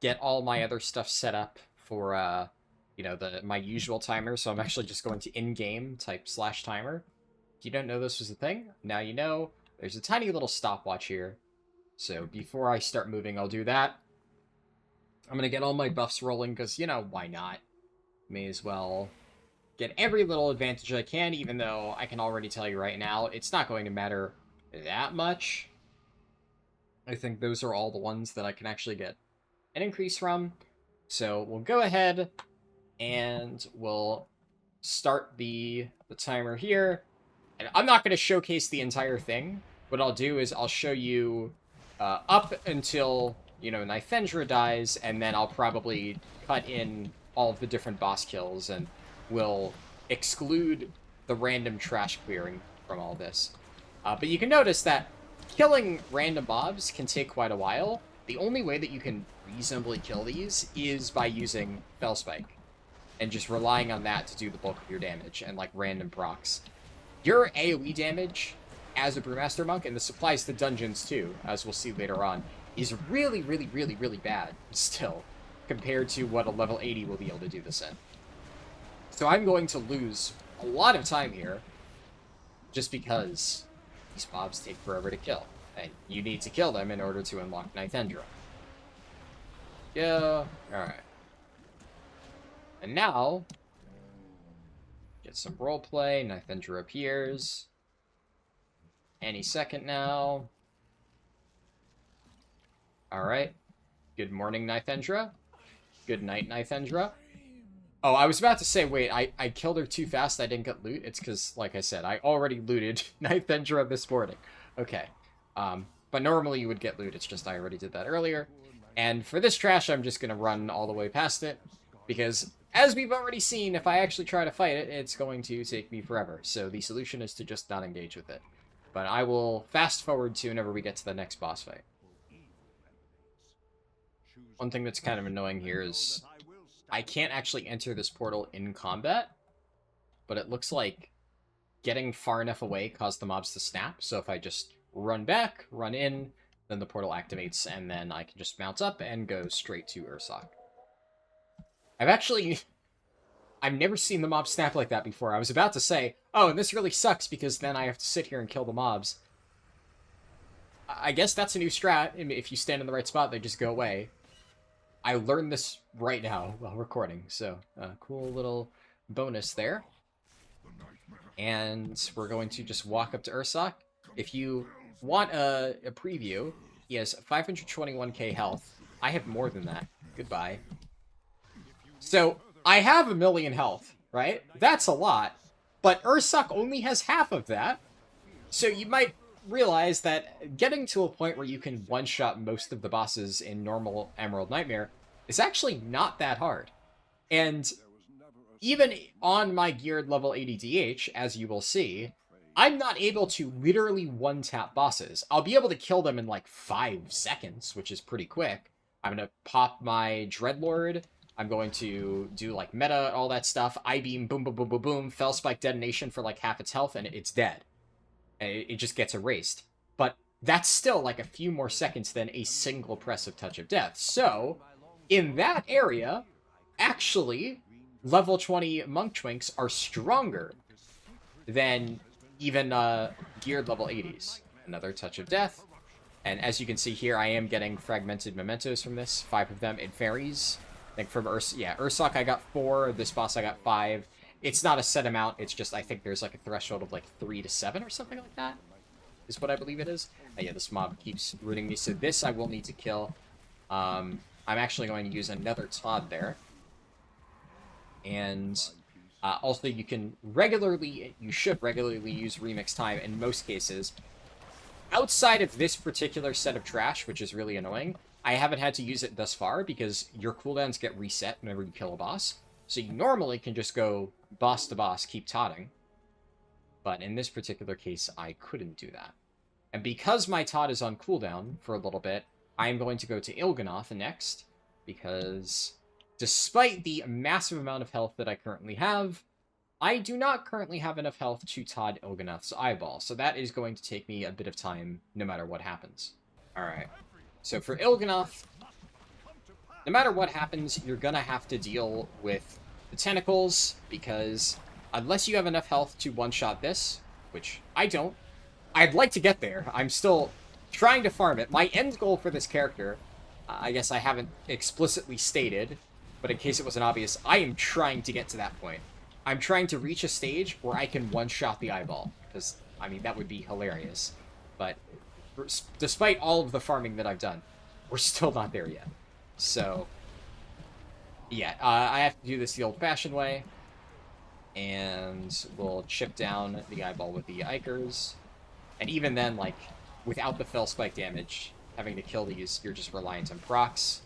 get all my other stuff set up for, my usual timer, so I'm actually just going to in-game type /timer. If you don't know this was a thing, now you know. There's a tiny little stopwatch here. So before I start moving, I'll do that. I'm going to get all my buffs rolling because, why not? May as well get every little advantage I can, even though I can already tell you right now, it's not going to matter that much. I think those are all the ones that I can actually get an increase from. So we'll go ahead and we'll start the timer here. And I'm not going to showcase the entire thing. What I'll do is I'll show you up until Nythendra dies, and then I'll probably cut in all of the different boss kills, and we'll exclude the random trash clearing from all this. But you can notice that killing random mobs can take quite a while, the only way that you can reasonably kill these is by using Spike and just relying on that to do the bulk of your damage and like random procs. Your AoE damage as a Brewmaster Monk, and this applies to dungeons too, as we'll see later on, is really, really, really, really bad still, compared to what a level 80 will be able to do this in. So I'm going to lose a lot of time here, just because these mobs take forever to kill, and you need to kill them in order to unlock Nithendra. Yeah, alright. And now, get some roleplay, Nithendra appears. Any second now. Alright. Good morning, Nithendra. Good night, Nithendra. Oh, I was about to say, wait, I killed her too fast, I didn't get loot. It's because, like I said, I already looted Nithendra this morning. Okay. But normally you would get loot, it's just I already did that earlier. And for this trash, I'm just going to run all the way past it, because, as we've already seen, if I actually try to fight it, it's going to take me forever. So the solution is to just not engage with it. But I will fast forward to whenever we get to the next boss fight. One thing that's kind of annoying here is I can't actually enter this portal in combat, but it looks like getting far enough away caused the mobs to snap. So if I just run back, run in, then the portal activates, and then I can just mount up and go straight to Ursoc. I've never seen the mob snap like that before. I was about to say, oh, and this really sucks because then I have to sit here and kill the mobs. I guess that's a new strat. If you stand in the right spot, they just go away. I learned this right now while recording, so cool little bonus there. And we're going to just walk up to Ursoc. If you want a preview, he has 521k health. I have more than that. Goodbye. So, I have 1,000,000 health, right? That's a lot. But Ursoc only has half of that. So you might realize that getting to a point where you can one-shot most of the bosses in normal Emerald Nightmare is actually not that hard. And even on my geared level 80 DH, as you will see, I'm not able to literally one-tap bosses. I'll be able to kill them in like 5 seconds, which is pretty quick. I'm going to pop my Dreadlord. I'm going to do, like, meta, all that stuff. I-beam, boom, boom, boom, boom, boom. Spike detonation for, like, half its health, and it's dead. It just gets erased. But that's still, like, a few more seconds than a single press of Touch of Death. So, in that area, actually, level 20 Monk Twinks are stronger than even geared level 80s. Another Touch of Death. And as you can see here, I am getting fragmented mementos from this. 5 of them. It varies. I think from Ursoc I got 4, this boss I got 5. It's not a set amount, it's just I think there's like a threshold of like 3 to 7 or something like that, is what I believe it is. Yeah, this mob keeps rooting me, so this I will need to kill. I'm actually going to use another Todd there. And also you should regularly use Remix Time in most cases. Outside of this particular set of trash, which is really annoying, I haven't had to use it thus far because your cooldowns get reset whenever you kill a boss. So you normally can just go boss to boss, keep totting. But in this particular case, I couldn't do that. And because my tot is on cooldown for a little bit, I am going to go to Il'gynoth next, because despite the massive amount of health that I currently have, I do not currently have enough health to Todd Il'gynoth's eyeball, so that is going to take me a bit of time no matter what happens. Alright. So for Il'gynoth, no matter what happens, you're gonna have to deal with the tentacles, because unless you have enough health to one-shot this, which I don't, I'd like to get there. I'm still trying to farm it. My end goal for this character, I guess I haven't explicitly stated, but in case it wasn't obvious, I am trying to get to that point. I'm trying to reach a stage where I can one-shot the eyeball, because, I mean, that would be hilarious. But despite all of the farming that I've done, we're still not there yet. So, yeah, I have to do this the old-fashioned way, and we'll chip down the eyeball with the Ikers. And even then, like, without the Fell Spike damage, having to kill these, you're just reliant on procs.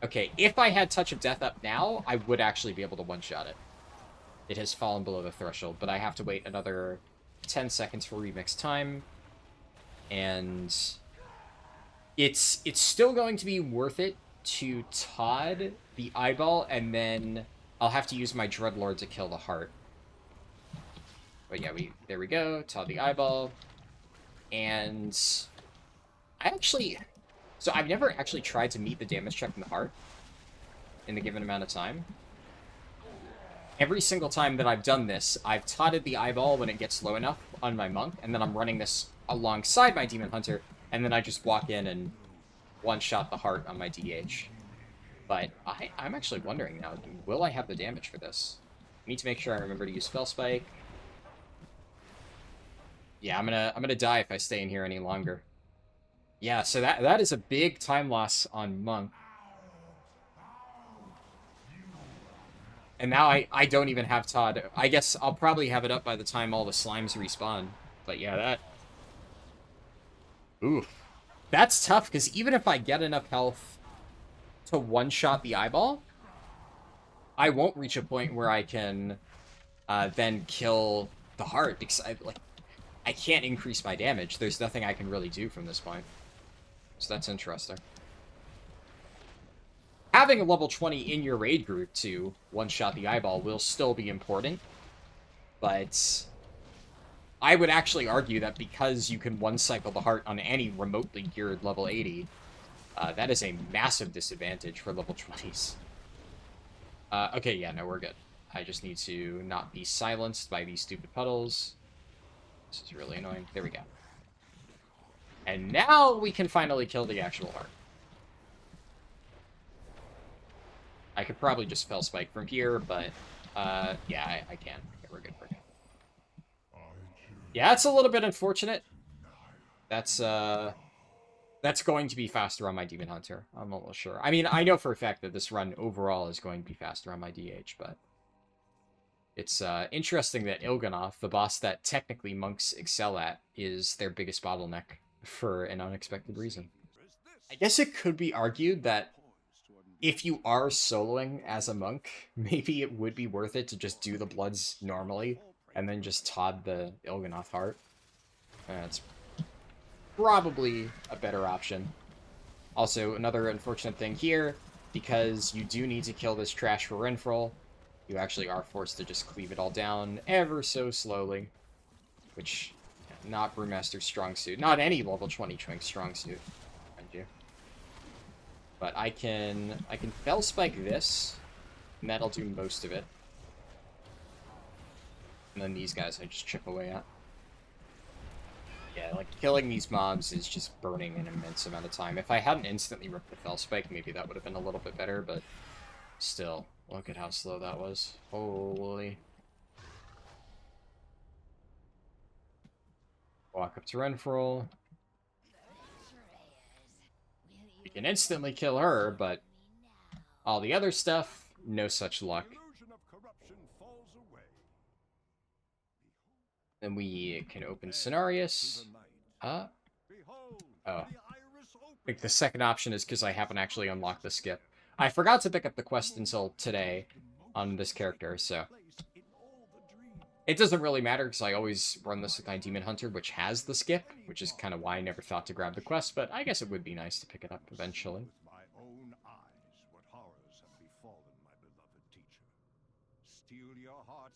Okay, if I had Touch of Death up now, I would actually be able to one-shot it. It has fallen below the threshold, but I have to wait another 10 seconds for remix time. And It's still going to be worth it to Todd the eyeball, and then I'll have to use my Dreadlord to kill the heart. But yeah, there we go, Todd the eyeball. And so I've never actually tried to meet the damage check from the heart in the given amount of time. Every single time that I've done this, I've totted the eyeball when it gets low enough on my monk, and then I'm running this alongside my demon hunter, and then I just walk in and one-shot the heart on my DH. But I'm actually wondering now, will I have the damage for this? I need to make sure I remember to use Spell Spike. Yeah, I'm gonna die if I stay in here any longer. Yeah, so that is a big time loss on monk. And now I don't even have Todd. I guess I'll probably have it up by the time all the slimes respawn. But yeah, that... Oof. That's tough, because even if I get enough health to one-shot the eyeball, I won't reach a point where I can then kill the heart, because I can't increase my damage. There's nothing I can really do from this point. So that's interesting. Having a level 20 in your raid group to one-shot the eyeball will still be important, but I would actually argue that because you can one-cycle the heart on any remotely geared level 80, that is a massive disadvantage for level 20s. Okay, yeah, no, we're good. I just need to not be silenced by these stupid puddles. This is really annoying. There we go. And now we can finally kill the actual heart. I could probably just Spell Spike from here, but, yeah, I can. Okay, we're good, we're good. Yeah, it's a little bit unfortunate. That's going to be faster on my Demon Hunter, I'm almost sure. I mean, I know for a fact that this run overall is going to be faster on my DH, but... It's, interesting that Il'gynoth, the boss that technically monks excel at, is their biggest bottleneck for an unexpected reason. I guess it could be argued that if you are soloing as a monk, maybe it would be worth it to just do the bloods normally, and then just Todd the Il'gynoth heart. That's probably a better option. Also, another unfortunate thing here, because you do need to kill this trash for Renfrew, you actually are forced to just cleave it all down ever so slowly, which, not Brewmaster's strong suit. Not any level 20 Twink strong suit, mind you. But I can Fell Spike this, and that'll do most of it. And then these guys I just chip away at. Yeah, like, killing these mobs is just burning an immense amount of time. If I hadn't instantly ripped the Fell Spike, maybe that would have been a little bit better, but still, look at how slow that was. Holy. Walk up to Renfrew. You can instantly kill her, but all the other stuff, no such luck. Then we can open Cenarius. Oh. I think the second option is because I haven't actually unlocked the skip. I forgot to pick up the quest until today on this character, so... It doesn't really matter, because I always run this with my Demon Hunter, which has the skip, which is kind of why I never thought to grab the quest, but I guess it would be nice to pick it up eventually.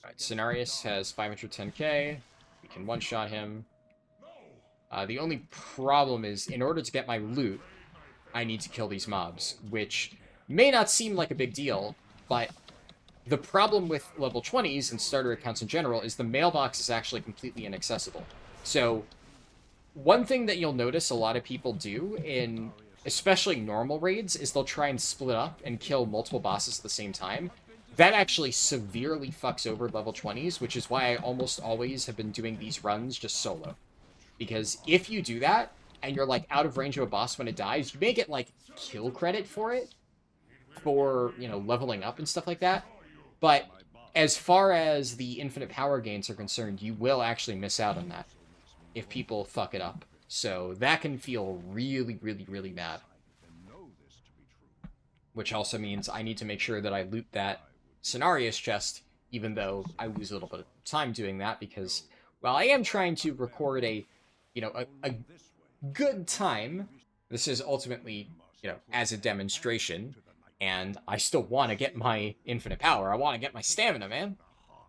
Alright, Cenarius has 510k. We can one-shot him. The only problem is, in order to get my loot, I need to kill these mobs, which may not seem like a big deal, but the problem with level 20s and starter accounts in general is the mailbox is actually completely inaccessible. So, one thing that you'll notice a lot of people do in especially normal raids is they'll try and split up and kill multiple bosses at the same time. That actually severely fucks over level 20s, which is why I almost always have been doing these runs just solo. Because if you do that, and you're, like, out of range of a boss when it dies, you may get, like, kill credit for it, for, you know, leveling up and stuff like that. But as far as the infinite power gains are concerned, you will actually miss out on that if people fuck it up. So that can feel really, really, really bad. Which also means I need to make sure that I loot that Cenarius chest, even though I lose a little bit of time doing that, because while I am trying to record a, you know, a good time, This is ultimately, as a demonstration, and I still want to get my infinite power. I want to get my stamina, man.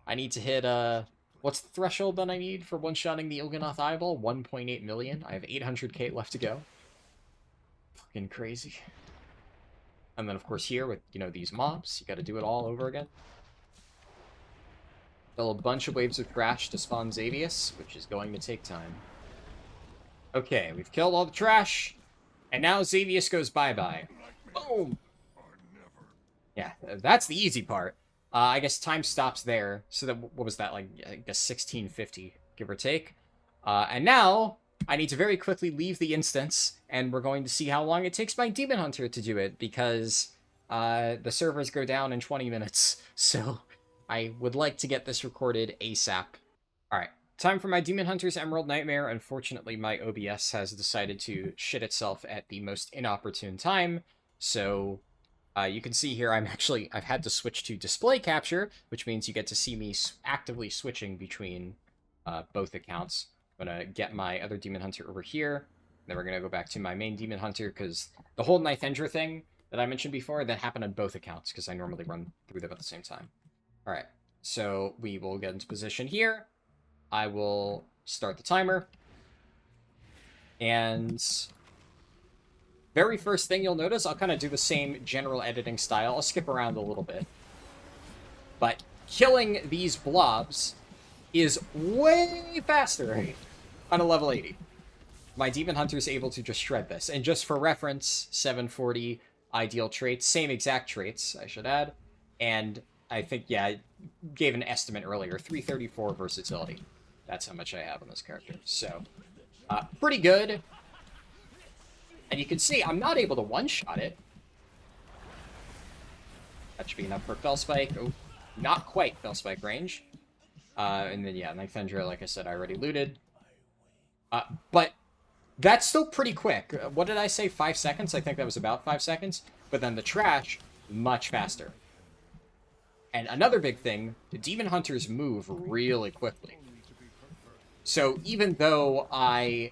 I need to hit, what's the threshold that I need for one-shotting the Il'gynoth eyeball? 1.8 million. I have 800k left to go. Fucking crazy. And then, of course, here with, these mobs, you gotta do it all over again. Fill a bunch of waves of trash to spawn Xavius, which is going to take time. Okay, we've killed all the trash, and now Xavius goes bye-bye. Boom! Yeah, that's the easy part. I guess time stops there, so that, what was that, like, I guess 1650, give or take. And now, I need to very quickly leave the instance, and we're going to see how long it takes my Demon Hunter to do it, because the servers go down in 20 minutes, so I would like to get this recorded ASAP. Alright, time for my Demon Hunter's Emerald Nightmare. Unfortunately, my OBS has decided to shit itself at the most inopportune time, so you can see here I've had to switch to display capture, which means you get to see me actively switching between both accounts. I'm going to get my other Demon Hunter over here, then we're going to go back to my main Demon Hunter, because the whole Nighthendra thing that I mentioned before, that happened on both accounts, because I normally run through them at the same time. Alright, so we will get into position here. I will start the timer. And very first thing you'll notice, I'll kind of do the same general editing style. I'll skip around a little bit. But killing these blobs is way faster on a level 80. My Demon Hunter is able to just shred this. And just for reference, 740 ideal traits, same exact traits, I should add. And I think, yeah, I gave an estimate earlier, 334 versatility. That's how much I have on this character. So, pretty good. And you can see, I'm not able to one-shot it. That should be enough for Fell Spike. Oh, not quite Fell Spike range. And then, yeah, Nighthendra, like I said, I already looted. But that's still pretty quick. What did I say, 5 seconds? I think that was about 5 seconds. But then the trash, much faster. And another big thing, the Demon Hunters move really quickly. So even though I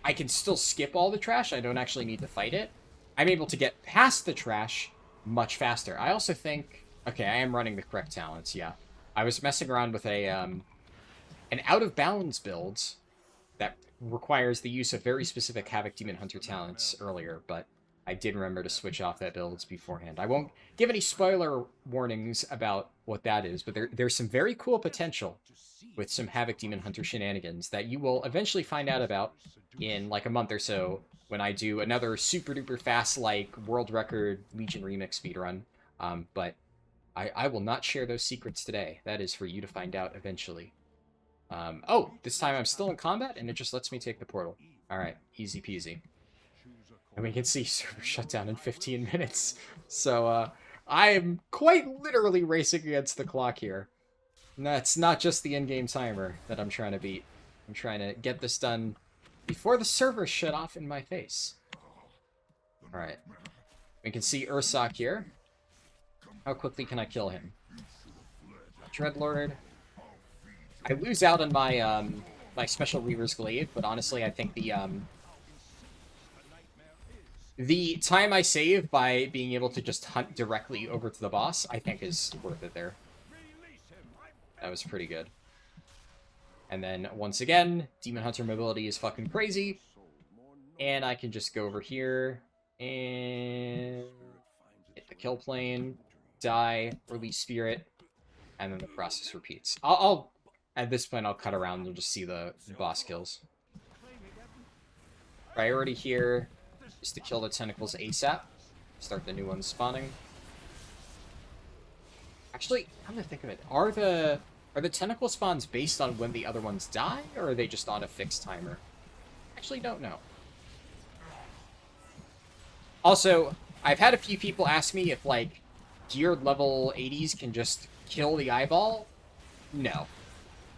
can still skip all the trash, I don't actually need to fight it, I'm able to get past the trash much faster. I also think... Okay, I am running the correct talents, yeah. I was messing around with an out-of-bounds build that requires the use of very specific Havoc Demon Hunter talents earlier, but I did remember to switch off that build beforehand. I won't give any spoiler warnings about what that is, but there's some very cool potential with some Havoc Demon Hunter shenanigans that you will eventually find out about in like a month or so when I do another super-duper fast, like, world record Legion Remix speedrun. But I will not share those secrets today. That is for you to find out eventually. Oh, this time I'm still in combat, and it just lets me take the portal. Alright, easy peasy. And we can see server shut down in 15 minutes. So, I am quite literally racing against the clock here. And that's not just the in-game timer that I'm trying to beat. I'm trying to get this done before the server shut off in my face. Alright. We can see Ursoc here. How quickly can I kill him? Dreadlord. I lose out on my, my Special Reaver's Glaive, but honestly, I think the time I save by being able to just hunt directly over to the boss, I think is worth it there. That was pretty good. And then, once again, Demon Hunter mobility is fucking crazy. And I can just go over here and hit the kill plane, die, release spirit, and then the process repeats. I'll at this point, I'll cut around and just see the boss kills. Priority here is to kill the tentacles ASAP. Start the new ones spawning. Actually, I'm gonna think of it. Are the tentacle spawns based on when the other ones die, or are they just on a fixed timer? Actually, don't know. Also, I've had a few people ask me if, like, geared level 80s can just kill the eyeball. No.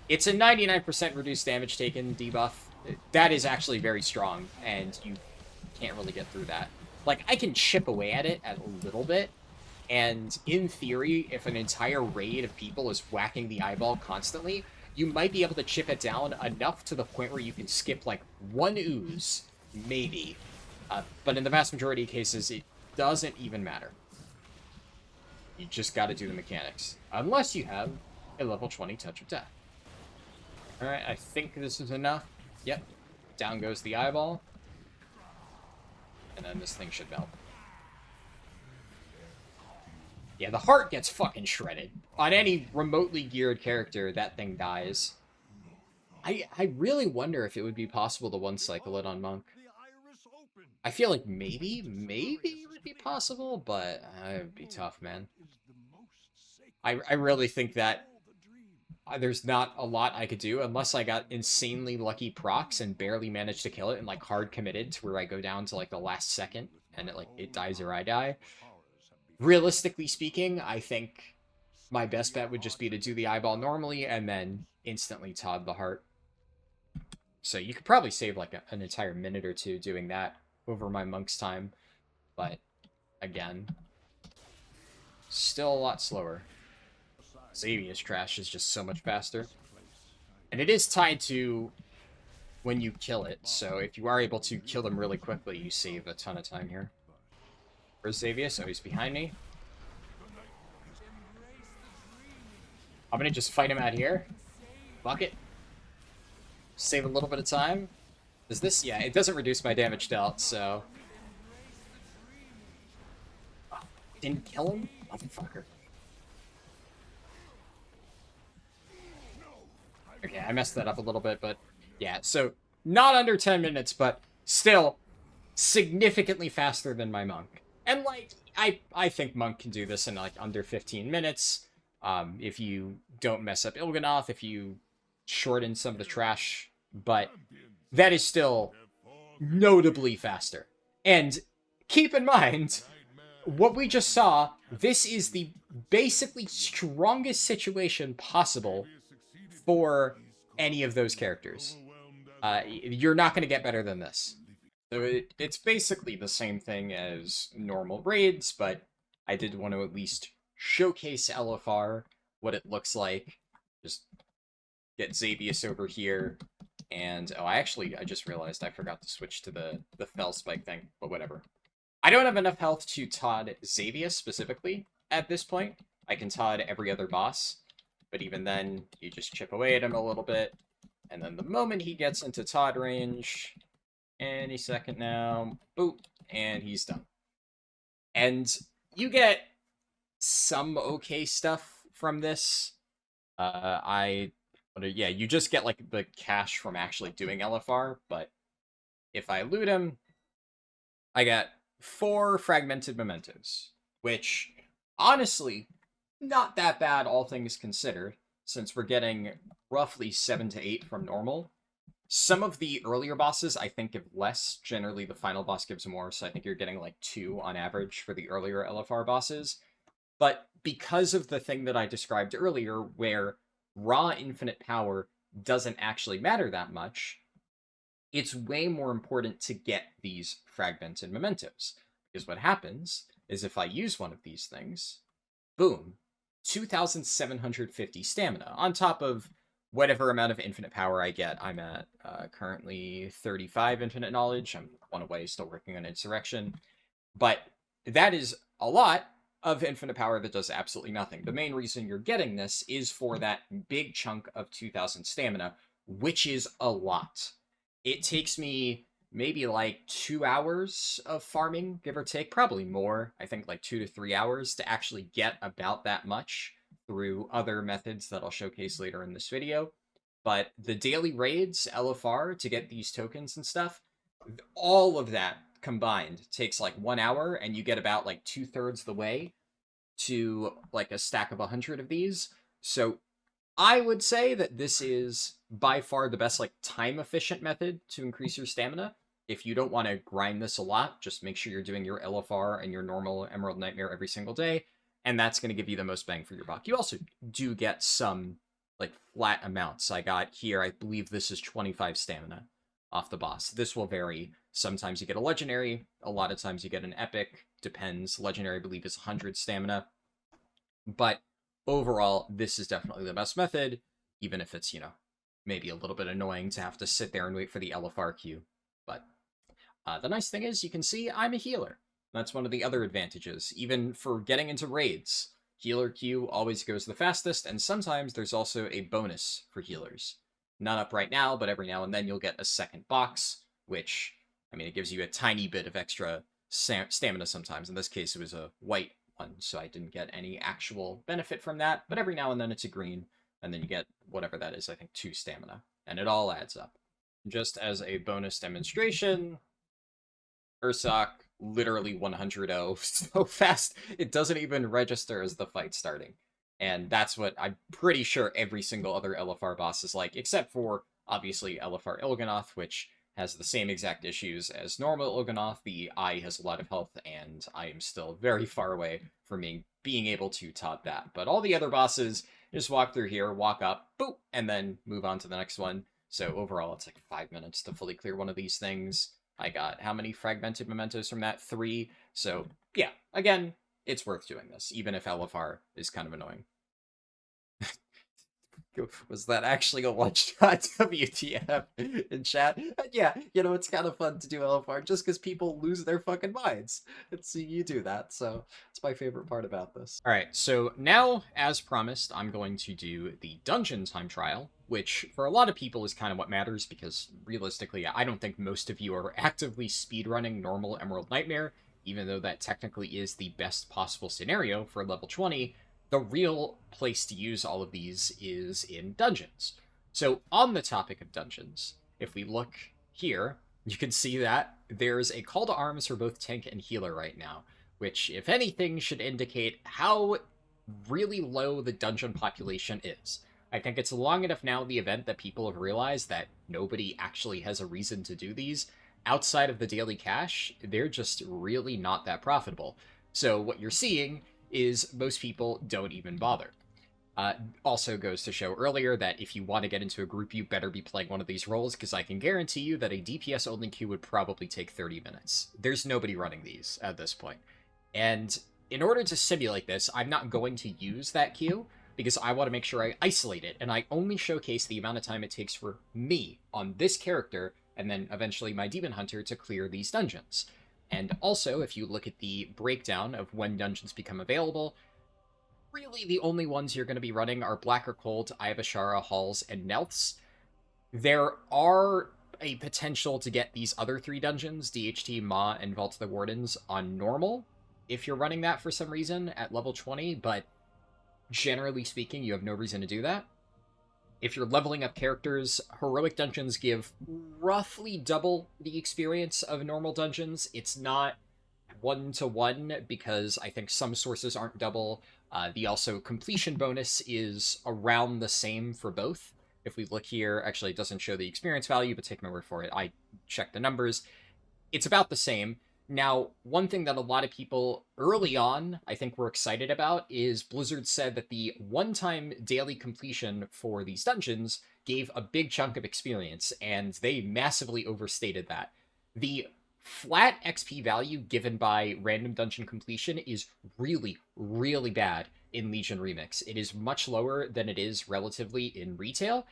It's a 99% reduced damage taken debuff. That is actually very strong, and you can't really get through that. Like, I can chip away at it a little bit, and in theory, if an entire raid of people is whacking the eyeball constantly, you might be able to chip it down enough to the point where you can skip, like, one ooze, maybe, But in the vast majority of cases, it doesn't even matter. You just got to do the mechanics. Unless you have a level 20 Touch of Death. Alright, I think this is enough. Yep. Down goes the eyeball. And then this thing should melt. Yeah, the heart gets fucking shredded. On any remotely geared character, that thing dies. I really wonder if it would be possible to one-cycle it on Monk. I feel like maybe it would be possible, but it would be tough, man. I really think that there's not a lot I could do unless I got insanely lucky procs and barely managed to kill it and like hard committed to where I go down to like the last second and it dies or I die. Realistically speaking, I think my best bet would just be to do the eyeball normally and then instantly Todd the heart. So you could probably save like an entire minute or two doing that over my Monk's time. But again, still a lot slower. Xavius Trash is just so much faster. And it is tied to when you kill it, so if you are able to kill them really quickly, you save a ton of time here. Where's Xavius? Oh, he's behind me. I'm gonna just fight him out here. Fuck it. Save a little bit of time. Does this? Yeah, it doesn't reduce my damage dealt, so... Oh, didn't kill him? Motherfucker. Okay, I messed that up a little bit, but yeah, so not under 10 minutes, but still significantly faster than my Monk. And like, I think Monk can do this in like under 15 minutes. If you don't mess up Il'gynoth, if you shorten some of the trash, but that is still notably faster. And keep in mind, what we just saw, this is the basically strongest situation possible for any of those characters. You're not going to get better than this. So it's basically the same thing as normal raids, but I did want to at least showcase LFR, what it looks like. Just get Xavius over here. And, oh, I just realized I forgot to switch to the Fell Spike thing, but whatever. I don't have enough health to Todd Xavius specifically at this point. I can Todd every other boss. But even then, you just chip away at him a little bit. And then the moment he gets into Todd range, any second now, boop, and he's done. And you get some okay stuff from this. Yeah, you just get like the cash from actually doing LFR, but if I loot him, I got 4 fragmented mementos, which honestly, not that bad, all things considered, since we're getting roughly 7 to 8 from normal. Some of the earlier bosses, I think, give less. Generally, the final boss gives more, so I think you're getting, like, 2 on average for the earlier LFR bosses. But because of the thing that I described earlier, where raw infinite power doesn't actually matter that much, it's way more important to get these fragmented mementos. Because what happens is if I use one of these things, boom, 2,750 stamina, on top of whatever amount of infinite power I get. I'm at currently 35 infinite knowledge. I'm 1 away, still working on Insurrection. But that is a lot of infinite power that does absolutely nothing. The main reason you're getting this is for that big chunk of 2,000 stamina, which is a lot. It takes me maybe like 2 hours of farming, give or take, probably more. I think like 2 to 3 hours to actually get about that much through other methods that I'll showcase later in this video. But the daily raids, LFR, to get these tokens and stuff, all of that combined takes like 1 hour, and you get about like 2/3 the way to like a stack of 100 of these. So I would say that this is by far the best like time efficient method to increase your stamina. If you don't want to grind this a lot, just make sure you're doing your LFR and your normal Emerald Nightmare every single day, and that's going to give you the most bang for your buck. You also do get some like flat amounts. I got here, I believe this is 25 stamina off the boss. This will vary. Sometimes you get a legendary, a lot of times you get an epic, depends. Legendary, I believe, is 100 stamina. But overall, this is definitely the best method, even if it's, you know, maybe a little bit annoying to have to sit there and wait for the LFR queue. But The nice thing is, you can see I'm a healer. That's one of the other advantages. Even for getting into raids, healer queue always goes the fastest, and sometimes there's also a bonus for healers. Not up right now, but every now and then you'll get a second box, which, I mean, it gives you a tiny bit of extra stamina sometimes. In this case, it was a white one, so I didn't get any actual benefit from that, but every now and then it's a green, and then you get whatever that is, I think 2 stamina, and it all adds up. Just as a bonus demonstration, Ursoc literally 100-0 so fast it doesn't even register as the fight starting. And that's what I'm pretty sure every single other LFR boss is like, except for, obviously, LFR Il'gynoth, which has the same exact issues as normal Il'gynoth. The eye has a lot of health, and I am still very far away from being able to top that. But all the other bosses, just walk through here, walk up, boop, and then move on to the next one. So overall, it's like 5 minutes to fully clear one of these things. I got how many fragmented mementos from that? 3. So yeah, again, it's worth doing this, even if LFR is kind of annoying. Was that actually a one-shot WTF in chat? Yeah, you know, it's kind of fun to do LFR just because people lose their fucking minds. It's you do that, so it's my favorite part about this. All right, so now, as promised, I'm going to do the dungeon time trial, which for a lot of people is kind of what matters because realistically, I don't think most of you are actively speedrunning normal Emerald Nightmare, even though that technically is the best possible scenario for level 20. The real place to use all of these is in dungeons. So on the topic of dungeons, if we look here, you can see that there's a call to arms for both tank and healer right now, which, if anything, should indicate how really low the dungeon population is. I think it's long enough now in the event that people have realized that nobody actually has a reason to do these. Outside of the daily cash, they're just really not that profitable. So what you're seeing is most people don't even bother. Also goes to show earlier that if you want to get into a group, you better be playing one of these roles, because I can guarantee you that a DPS-only queue would probably take 30 minutes. There's nobody running these at this point. And in order to simulate this, I'm not going to use that queue, because I want to make sure I isolate it, and I only showcase the amount of time it takes for me on this character, and then eventually my Demon Hunter to clear these dungeons. And also, if you look at the breakdown of when dungeons become available, really the only ones you're going to be running are Blacker Cold, Ivashara, Halls, and Nelths. There are a potential to get these other 3 dungeons, DHT, Ma, and Vault of the Wardens, on normal, if you're running that for some reason at level 20, but generally speaking, you have no reason to do that. If you're leveling up characters, heroic dungeons give roughly double the experience of normal dungeons. It's not 1-to-1 because I think some sources aren't double. The also completion bonus is around the same for both. If we look here, actually it doesn't show the experience value, but take my word for it. I checked the numbers. It's about the same. Now, one thing that a lot of people early on, I think, were excited about is Blizzard said that the one-time daily completion for these dungeons gave a big chunk of experience, and they massively overstated that. The flat XP value given by random dungeon completion is really, really bad in Legion Remix. It is much lower than it is relatively in retail,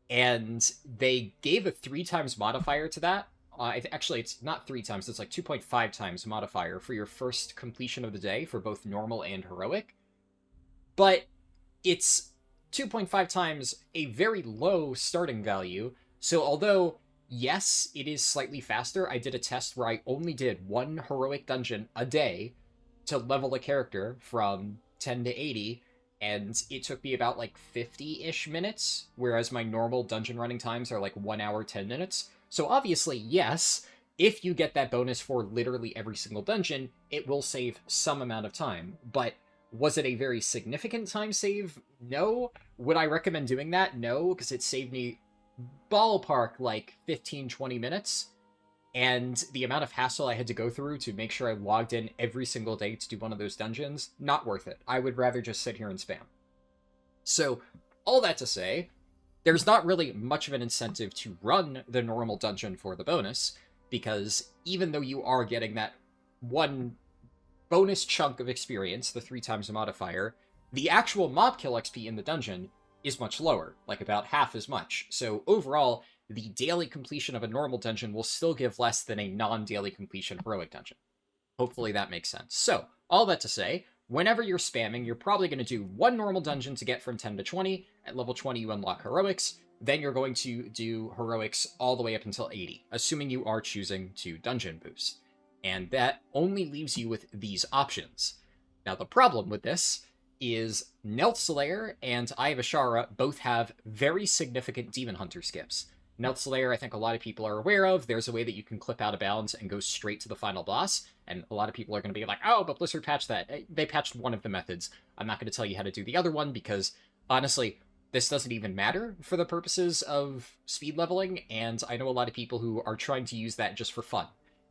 and they gave a 3 times modifier to that. Actually, it's not 3 times, it's like 2.5 times modifier for your first completion of the day for both normal and heroic. But it's 2.5 times a very low starting value, so although, yes, it is slightly faster, I did a test where I only did 1 heroic dungeon a day to level a character from 10 to 80, and it took me about like 50-ish minutes, whereas my normal dungeon running times are like 1 hour, 10 minutes. So obviously, yes, if you get that bonus for literally every single dungeon, it will save some amount of time. But was it a very significant time save? No. Would I recommend doing that? No, because it saved me ballpark like 15-20 minutes. And the amount of hassle I had to go through to make sure I logged in every single day to do one of those dungeons, not worth it. I would rather just sit here and spam. So, all that to say, there's not really much of an incentive to run the normal dungeon for the bonus, because even though you are getting that 1 bonus chunk of experience, the 3 times modifier, the actual mob kill XP in the dungeon is much lower, like about half as much. So overall, the daily completion of a normal dungeon will still give less than a non-daily completion heroic dungeon. Hopefully that makes sense. So, all that to say, whenever you're spamming, you're probably going to do one normal dungeon to get from 10 to 20. At level 20, you unlock heroics. Then you're going to do heroics all the way up until 80, assuming you are choosing to dungeon boost. And that only leaves you with these options. Now, the problem with this is Neltslayer and Eye of Ashara both have very significant Demon Hunter skips. Neltslayer, I think a lot of people are aware of. There's a way that you can clip out of bounds and go straight to the final boss, and a lot of people are going to be like, oh, but Blizzard patched that. They patched one of the methods. I'm not going to tell you how to do the other one, because, honestly, this doesn't even matter for the purposes of speed leveling, and I know a lot of people who are trying to use that just for fun,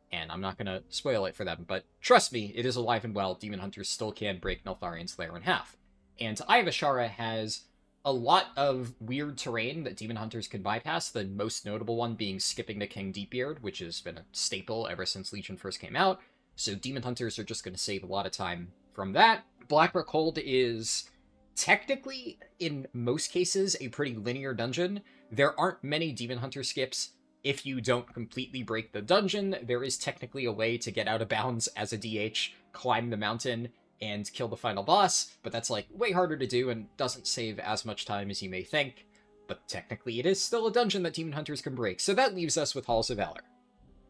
and I'm not going to spoil it for them, but trust me, it is alive and well. Demon Hunters still can break Neltharian's Lair in half. And Eye of Ashara has a lot of weird terrain that Demon Hunters can bypass, the most notable one being skipping to King Deepbeard, which has been a staple ever since Legion first came out, so Demon Hunters are just going to save a lot of time from that. Blackrock Hold is technically, in most cases, a pretty linear dungeon. There aren't many Demon Hunter skips. If you don't completely break the dungeon, there is technically a way to get out of bounds as a DH, climb the mountain, and kill the final boss, but that's like way harder to do and doesn't save as much time as you may think. But technically it is still a dungeon that Demon Hunters can break, so that leaves us with Halls of Valor.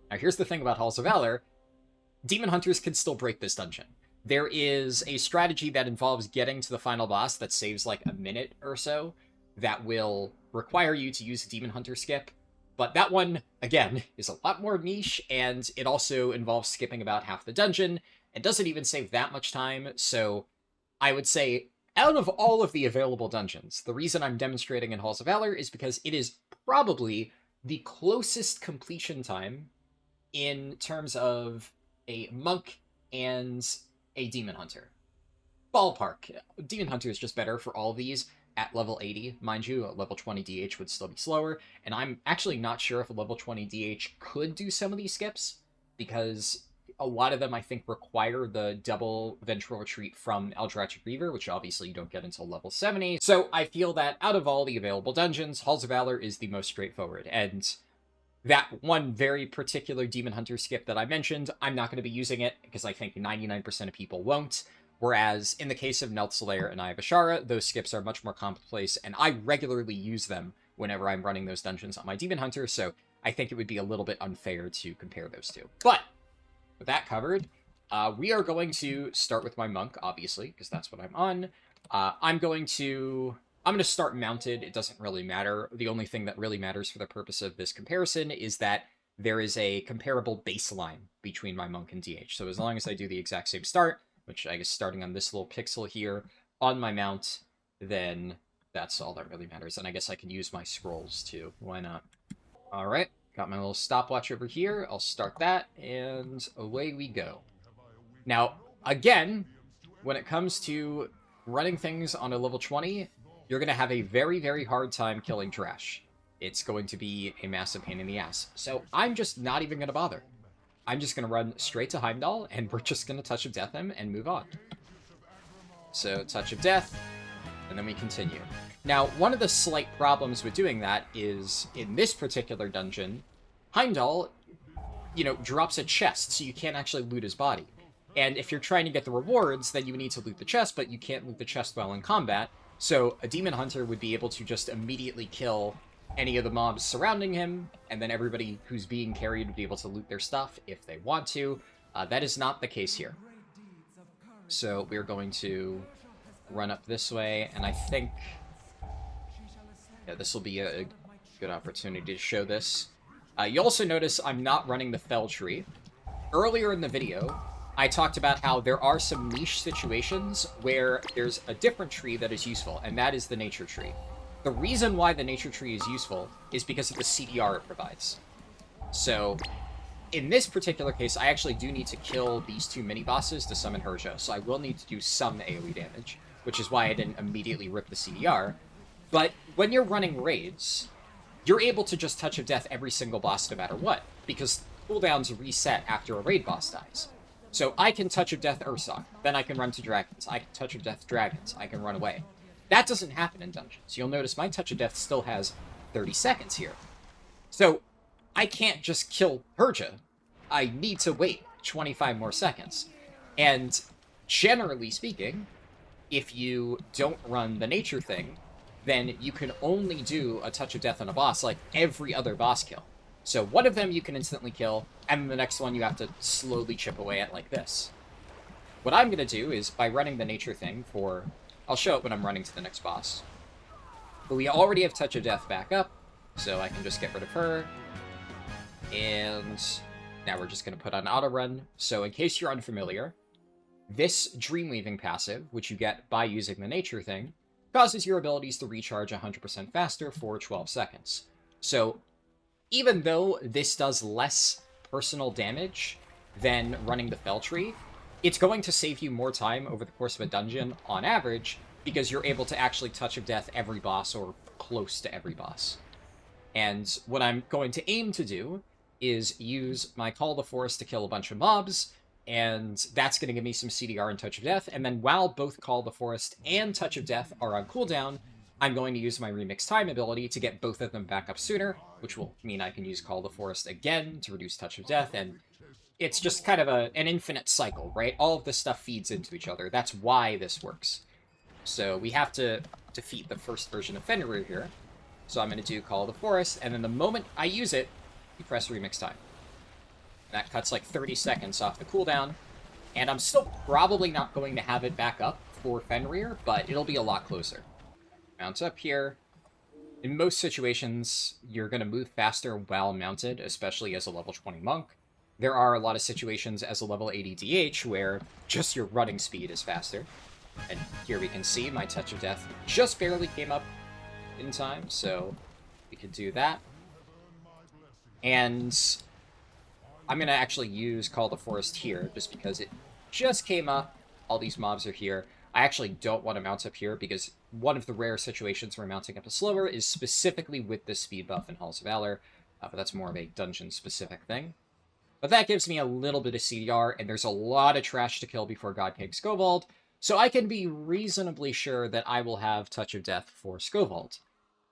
Now here's the thing about Halls of Valor. Demon Hunters can still break this dungeon. There is a strategy that involves getting to the final boss that saves like a minute or so that will require you to use a Demon Hunter skip, but that one, again, is a lot more niche, and it also involves skipping about half the dungeon. It doesn't even save that much time, so I would say, out of all of the available dungeons, the reason I'm demonstrating in Halls of Valor is because it is probably the closest completion time in terms of a monk and a Demon Hunter. Ballpark. Demon Hunter is just better for all of these at level 80. Mind you, a level 20 DH would still be slower, and I'm actually not sure if a level 20 DH could do some of these skips, because a lot of them, I think, require the double Ventral Retreat from Eldrachi Reaver, which obviously you don't get until level 70. So I feel that out of all the available dungeons, Halls of Valor is the most straightforward. And that one very particular Demon Hunter skip that I mentioned, I'm not going to be using it because I think 99% of people won't. Whereas in the case of Neltslayer and Eye of Ashara, those skips are much more commonplace, and I regularly use them whenever I'm running those dungeons on my Demon Hunter, so I think it would be a little bit unfair to compare those two. But with that covered, we are going to start with my monk, obviously, because that's what I'm on. I'm going to start mounted. It doesn't really matter. The only thing that really matters for the purpose of this comparison is that there is a comparable baseline between my monk and DH. So as long as I do the exact same start, which I guess starting on this little pixel here on my mount, then that's all that really matters. And I guess I can use my scrolls too. Why not? All right. Got my little stopwatch over here. I'll start that, and away we go. Now, again, when it comes to running things on a level 20, you're going to have a very, very hard time killing trash. It's going to be a massive pain in the ass. So I'm just not even going to bother. I'm just going to run straight to Heimdall, and we're just going to Touch of Death him and move on. So, Touch of Death, and then we continue. Now, one of the slight problems with doing that is, in this particular dungeon, Heimdall, drops a chest, so you can't actually loot his body. And if you're trying to get the rewards, then you need to loot the chest, but you can't loot the chest while in combat. So a Demon Hunter would be able to just immediately kill any of the mobs surrounding him, and then everybody who's being carried would be able to loot their stuff if they want to. That is not the case here. So we're going to run up this way, and I think this will be a good opportunity to show this. You also notice I'm not running the Fell Tree. Earlier in the video, I talked about how there are some niche situations where there's a different tree that is useful, and that is the Nature Tree. The reason why the Nature Tree is useful is because of the CDR it provides. So, in this particular case, I actually do need to kill these two mini-bosses to summon Herja, so I will need to do some AoE damage, which is why I didn't immediately rip the CDR. But when you're running raids, you're able to just Touch of Death every single boss no matter what, because cooldowns reset after a raid boss dies. So I can Touch of Death Ursoc, then I can run to dragons, I can Touch of Death dragons, I can run away. That doesn't happen in dungeons. You'll notice my Touch of Death still has 30 seconds here. So I can't just kill Perja. I need to wait 25 more seconds. And generally speaking, if you don't run the nature thing, then you can only do a Touch of Death on a boss like every other boss kill. So one of them you can instantly kill, and the next one you have to slowly chip away at like this. What I'm going to do is, by running the nature thing for... I'll show it when I'm running to the next boss. But we already have Touch of Death back up, so I can just get rid of her. And now we're just going to put on auto run. So in case you're unfamiliar, this Dreamweaving passive, which you get by using the nature thing, causes your abilities to recharge 100% faster for 12 seconds. So even though this does less personal damage than running the Fell Tree, it's going to save you more time over the course of a dungeon on average, because you're able to actually Touch of Death every boss, or close to every boss. And what I'm going to aim to do is use my Call of the Forest to kill a bunch of mobs, and that's going to give me some CDR and Touch of Death, and then while both Call of the Forest and Touch of Death are on cooldown, I'm going to use my Remix Time ability to get both of them back up sooner, which will mean I can use Call of the Forest again to reduce Touch of Death, and it's just kind of an infinite cycle, right? All of this stuff feeds into each other. That's why this works. So we have to defeat the first version of Fenrir here. So I'm going to do Call of the Forest, and then the moment I use it, you press Remix Time. And that cuts like 30 seconds off the cooldown, and I'm still probably not going to have it back up for Fenrir, but it'll be a lot closer. Mount up here. In most situations, you're going to move faster while mounted, especially as a level 20 monk. There are a lot of situations as a level 80 DH where just your running speed is faster. And here we can see my Touch of Death just barely came up in time, so we can do that. And I'm going to actually use Call of the Forest here, just because it just came up. All these mobs are here. I actually don't want to mount up here, because one of the rare situations where mounting up is slower is specifically with the speed buff in Halls of Valor, but that's more of a dungeon-specific thing. But that gives me a little bit of CDR, and there's a lot of trash to kill before God King Skovald, so I can be reasonably sure that I will have Touch of Death for Skovald.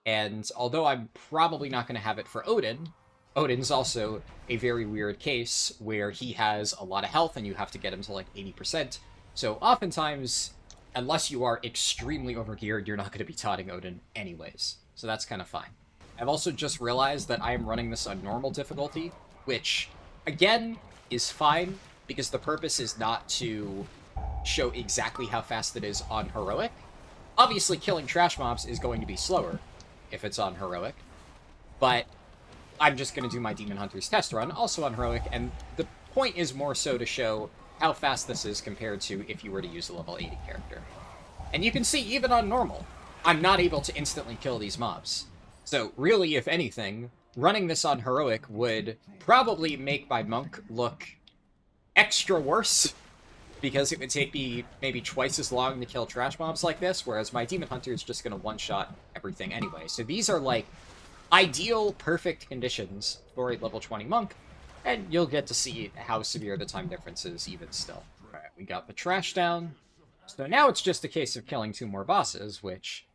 And although I'm probably not going to have it for Odin, Odin's also a very weird case where he has a lot of health and you have to get him to like 80%. So oftentimes, unless you are extremely overgeared, you're not going to be taunting Odin anyways. So that's kind of fine. I've also just realized that I am running this on normal difficulty, which, again, is fine, because the purpose is not to show exactly how fast it is on Heroic. Obviously, killing trash mobs is going to be slower if it's on Heroic, but I'm just going to do my Demon Hunter's test run, also on Heroic, and the point is more so to show how fast this is compared to if you were to use a level 80 character. And you can see, even on normal, I'm not able to instantly kill these mobs. So really, if anything, running this on Heroic would probably make my monk look extra worse, because it would take me maybe twice as long to kill trash mobs like this, whereas my Demon Hunter is just going to one-shot everything anyway. So these are, like, ideal, perfect conditions for a level 20 monk, and you'll get to see how severe the time difference is even still. Alright, we got the trash down. So now it's just a case of killing 2 more bosses, which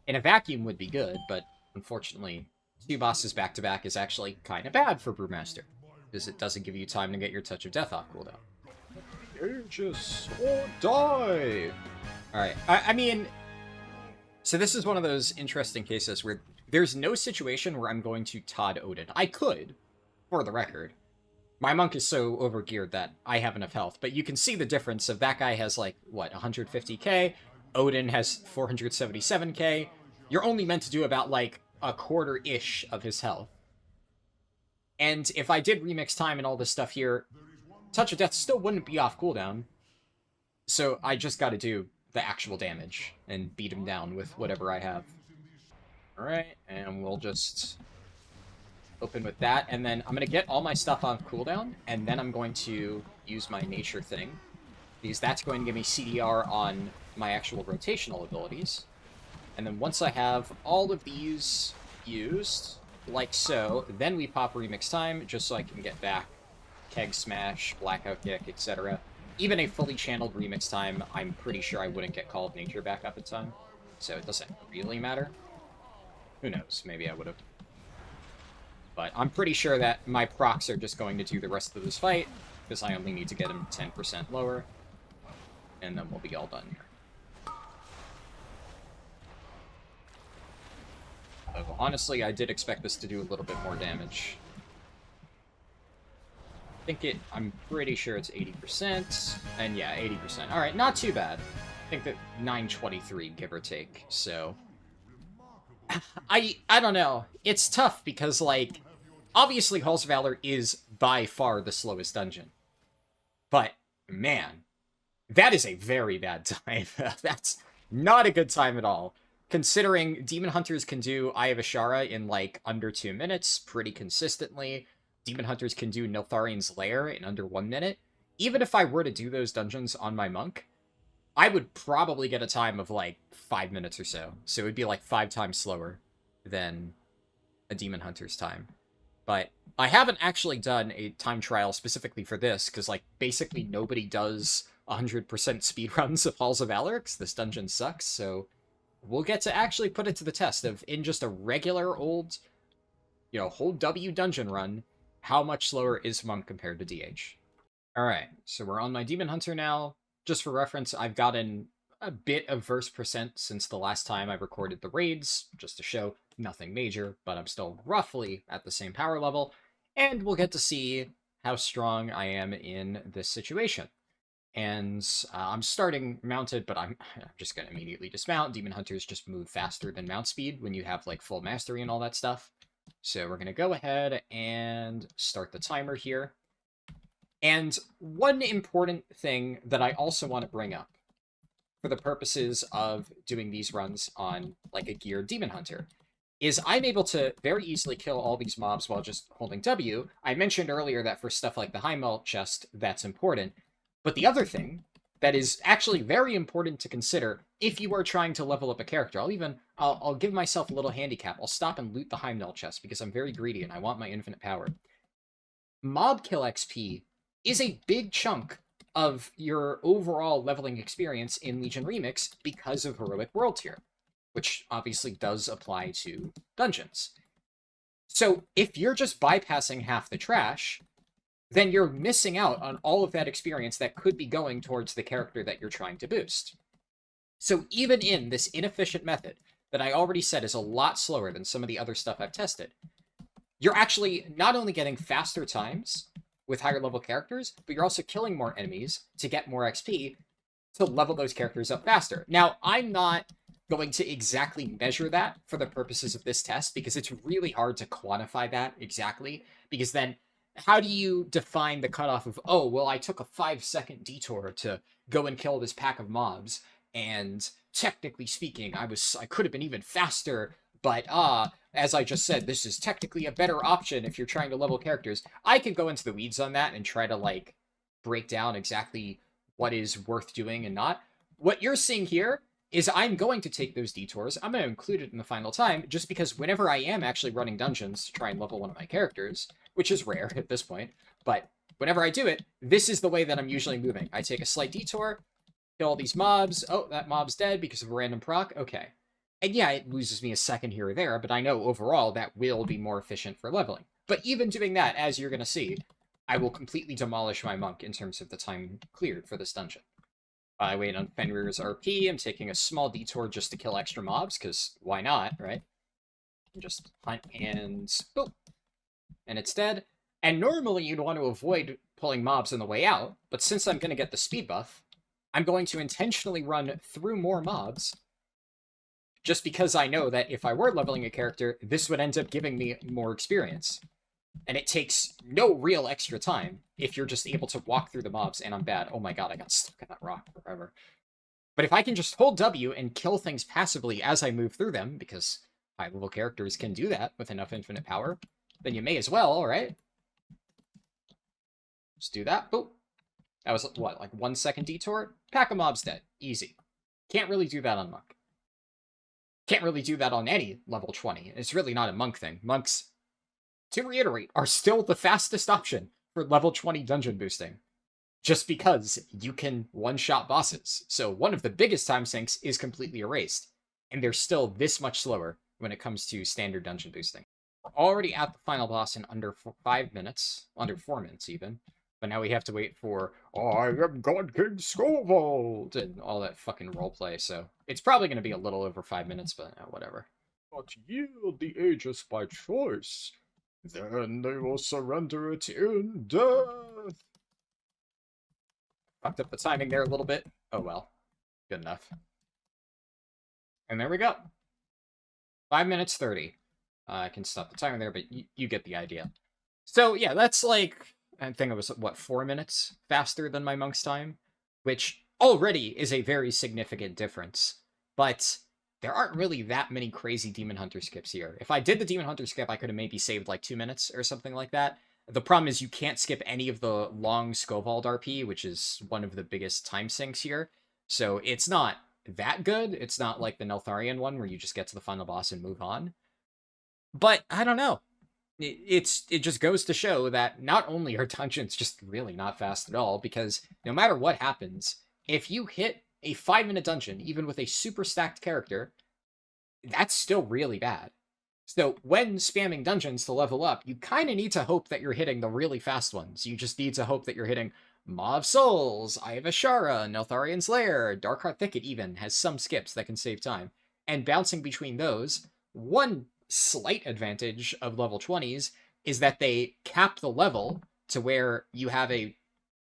in a vacuum would be good, but unfortunately 2 bosses back-to-back is actually kind of bad for Brewmaster, because it doesn't give you time to get your Touch of Death off cooldown. Aegis or die! Alright, I mean, so this is one of those interesting cases where there's no situation where I'm going to Todd Odin. I could, for the record. My monk is so overgeared that I have enough health, but you can see the difference of that guy has, like, what, 150k? Odin has 477k. You're only meant to do about, like, a quarter-ish of his health. And if I did Remix Time and all this stuff here, Touch of Death still wouldn't be off cooldown. So I just gotta do the actual damage and beat him down with whatever I have. Alright, and we'll just open with that, and then I'm going to get all my stuff on cooldown, and then I'm going to use my nature thing, because that's going to give me CDR on my actual rotational abilities. And then once I have all of these used, like so, then we pop Remix Time, just so I can get back Keg Smash, Blackout Kick, etc. Even a fully channeled Remix Time, I'm pretty sure I wouldn't get Call of Nature back up in time. so it doesn't really matter. Who knows? Maybe I would have. But I'm pretty sure that my procs are just going to do the rest of this fight, because I only need to get them 10% lower, and then we'll be all done here. Honestly, I did expect this to do a little bit more damage. I'm pretty sure it's 80%, and yeah, 80%. Alright, not too bad. I think that 923, give or take, so... I don't know. It's tough, because, like, obviously Halls of Valor is by far the slowest dungeon. But, man, that is a very bad time. That's not a good time at all. Considering Demon Hunters can do Eye of Ashara in, like, under 2 minutes, pretty consistently. Demon Hunters can do Niltharian's Lair in under 1 minute. Even if I were to do those dungeons on my monk, I would probably get a time of, like, 5 minutes or so. So it would be, like, 5 times slower than a Demon Hunter's time. But I haven't actually done a time trial specifically for this, because, like, basically nobody does 100% speedruns of Halls of Valor, because this dungeon sucks, so we'll get to actually put it to the test of, in just a regular old, whole W dungeon run, how much slower is Monk compared to DH. Alright, so we're on my Demon Hunter now. Just for reference, I've gotten a bit of verse percent since the last time I recorded the raids, just to show nothing major, but I'm still roughly at the same power level, and we'll get to see how strong I am in this situation. And I'm starting mounted, but I'm just going to immediately dismount. Demon Hunters just move faster than mount speed when you have, like, full mastery and all that stuff. So we're going to go ahead and start the timer here. And one important thing that I also want to bring up for the purposes of doing these runs on, like, a geared Demon Hunter is I'm able to very easily kill all these mobs while just holding W. I mentioned earlier that for stuff like the High Melt chest, that's important. But the other thing that is actually very important to consider if you are trying to level up a character, I'll give myself a little handicap. I'll stop and loot the Heimdall chest because I'm very greedy and I want my infinite power. Mob kill XP is a big chunk of your overall leveling experience in Legion Remix because of Heroic World Tier, which obviously does apply to dungeons. So if you're just bypassing half the trash, then you're missing out on all of that experience that could be going towards the character that you're trying to boost. So even in this inefficient method that I already said is a lot slower than some of the other stuff I've tested, you're actually not only getting faster times with higher level characters, but you're also killing more enemies to get more XP to level those characters up faster. Now, I'm not going to exactly measure that for the purposes of this test, because it's really hard to quantify that exactly, because then how do you define the cutoff of, oh, well, I took a 5-second detour to go and kill this pack of mobs, and technically speaking, I could have been even faster, but as I just said, this is technically a better option if you're trying to level characters. I could go into the weeds on that and try to, like, break down exactly what is worth doing and not. What you're seeing here is I'm going to take those detours. I'm going to include it in the final time, just because whenever I am actually running dungeons to try and level one of my characters, which is rare at this point, but whenever I do it, this is the way that I'm usually moving. I take a slight detour, kill all these mobs. Oh, that mob's dead because of a random proc. Okay. And yeah, it loses me a second here or there, but I know overall that will be more efficient for leveling. But even doing that, as you're going to see, I will completely demolish my monk in terms of the time cleared for this dungeon. I wait on Fenrir's RP. I'm taking a small detour just to kill extra mobs, because why not, right? Just hunt and boop. And it's dead. And normally you'd want to avoid pulling mobs on the way out, but since I'm going to get the speed buff, I'm going to intentionally run through more mobs, just because I know that if I were leveling a character, this would end up giving me more experience. And it takes no real extra time if you're just able to walk through the mobs, and I'm bad. Oh my god, I got stuck in that rock forever. But if I can just hold W and kill things passively as I move through them, because high-level characters can do that with enough infinite power, then you may as well, right? Just do that. Boop. That was, what, like 1 second detour? Pack of mobs dead. Easy. Can't really do that on Monk. Can't really do that on any level 20. It's really not a Monk thing. Monks, to reiterate, are still the fastest option for level 20 dungeon boosting, just because you can one-shot bosses. So one of the biggest time sinks is completely erased. and they're still this much slower when it comes to standard dungeon boosting. We're already at the final boss in under 5 minutes, under 4 minutes even, but now we have to wait for I am God King Scovold and all that fucking roleplay, so it's probably going to be a little over 5 minutes, but whatever. But yield the Aegis by choice, then they will surrender it in death. Fucked up the timing there a little bit. Oh well. Good enough. And there we go. 5 minutes 30. I can stop the timer there, but you get the idea. So yeah, that's like, I think it was, what, 4 minutes faster than my monk's time? Which already is a very significant difference. But there aren't really that many crazy Demon Hunter skips here. If I did the Demon Hunter skip, I could have maybe saved like 2 minutes or something like that. The problem is you can't skip any of the long Scovold RP, which is one of the biggest time sinks here. So it's not that good. It's not like the Neltharion one where you just get to the final boss and move on. But I don't know. It just goes to show that not only are dungeons just really not fast at all, because no matter what happens, if you hit a 5-minute dungeon, even with a super stacked character, that's still really bad. So when spamming dungeons to level up, you kind of need to hope that you're hitting the really fast ones. You just need to hope that you're hitting Maw of Souls, Eye of Ashara, Neltharion's Lair, Darkheart Thicket even has some skips that can save time. And bouncing between those, one slight advantage of level 20s is that they cap the level to where you have a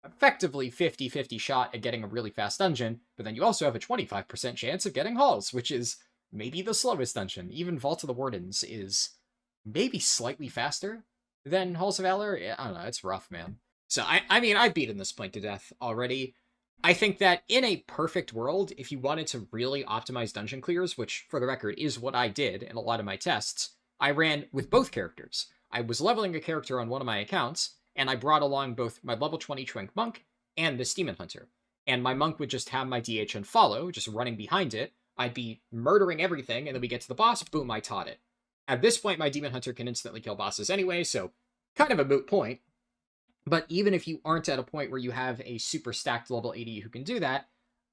effectively 50-50 shot at getting a really fast dungeon, but then you also have a 25% chance of getting halls, which is maybe the slowest dungeon. Even Vault of the Wardens is maybe slightly faster than Halls of Valor. I don't know, it's rough, man. So, I mean, I've beaten this point to death already. I think that in a perfect world, if you wanted to really optimize dungeon clears, which, for the record, is what I did in a lot of my tests, I ran with both characters. I was leveling a character on one of my accounts, and I brought along both my level 20 Twink Monk and this Demon Hunter. And my Monk would just have my DH and follow, just running behind it. I'd be murdering everything, and then we get to the boss, boom, I taught it. At this point, my Demon Hunter can instantly kill bosses anyway, so kind of a moot point. But even if you aren't at a point where you have a super stacked level 80 who can do that,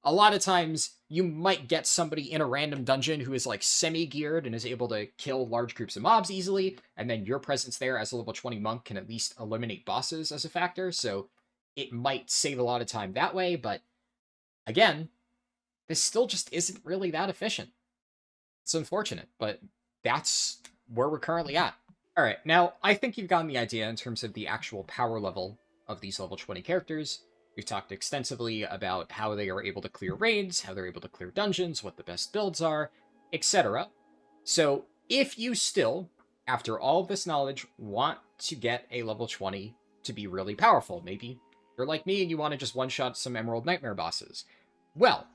a lot of times you might get somebody in a random dungeon who is like semi-geared and is able to kill large groups of mobs easily, and then your presence there as a level 20 monk can at least eliminate bosses as a factor, so it might save a lot of time that way, but again, this still just isn't really that efficient. It's unfortunate, but that's where we're currently at. All right, now I think you've gotten the idea in terms of the actual power level of these level 20 characters. We've talked extensively about how they are able to clear raids, how they're able to clear dungeons, what the best builds are, etc. So if you still, after all of this knowledge, want to get a level 20 to be really powerful, maybe you're like me and you want to just one-shot some Emerald Nightmare bosses, well,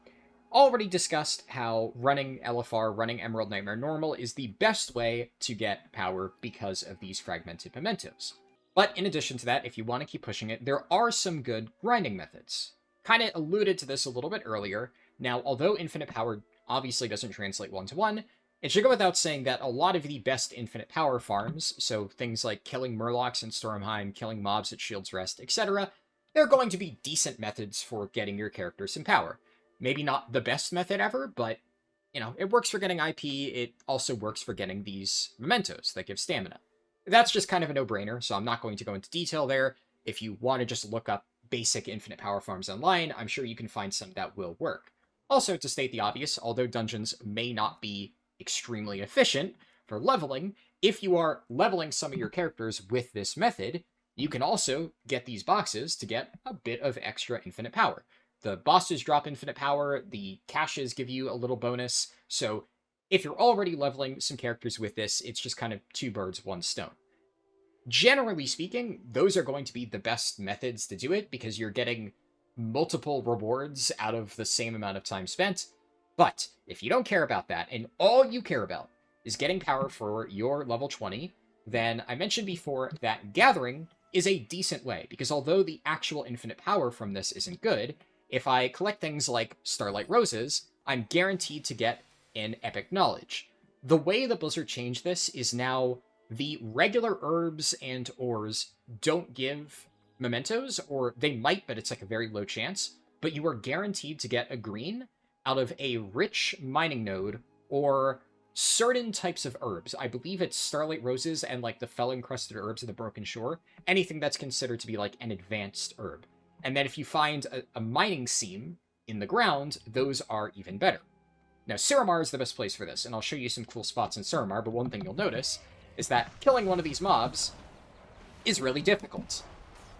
already discussed how running LFR, running Emerald Nightmare normal, is the best way to get power because of these fragmented mementos. But in addition to that, if you want to keep pushing it, there are some good grinding methods. Kind of alluded to this a little bit earlier. Now, although infinite power obviously doesn't translate one-to-one, it should go without saying that a lot of the best infinite power farms, so things like killing Murlocs in Stormheim, killing mobs at Shield's Rest, etc., they're going to be decent methods for getting your character some power. Maybe not the best method ever, but, you know, it works for getting IP. It also works for getting these mementos that give stamina. That's just kind of a no-brainer, so I'm not going to go into detail there. If you want to just look up basic infinite power farms online, I'm sure you can find some that will work. Also, to state the obvious, although dungeons may not be extremely efficient for leveling, if you are leveling some of your characters with this method, you can also get these boxes to get a bit of extra infinite power. The bosses drop infinite power, the caches give you a little bonus, so if you're already leveling some characters with this, it's just kind of 2 birds, 1 stone. Generally speaking, those are going to be the best methods to do it because you're getting multiple rewards out of the same amount of time spent. But if you don't care about that, and all you care about is getting power for your level 20, then I mentioned before that gathering is a decent way, because although the actual infinite power from this isn't good, if I collect things like Starlight Roses, I'm guaranteed to get an Epic Knowledge. The way that Blizzard changed this is now the regular herbs and ores don't give mementos, or they might, but it's like a very low chance, but you are guaranteed to get a green out of a rich mining node or certain types of herbs. I believe it's starlight roses and like the fell-encrusted herbs of the broken shore. Anything that's considered to be like an advanced herb. And then if you find a mining seam in the ground, those are even better. Now, Suramar is the best place for this, and I'll show you some cool spots in Suramar, but one thing you'll notice is that killing one of these mobs is really difficult.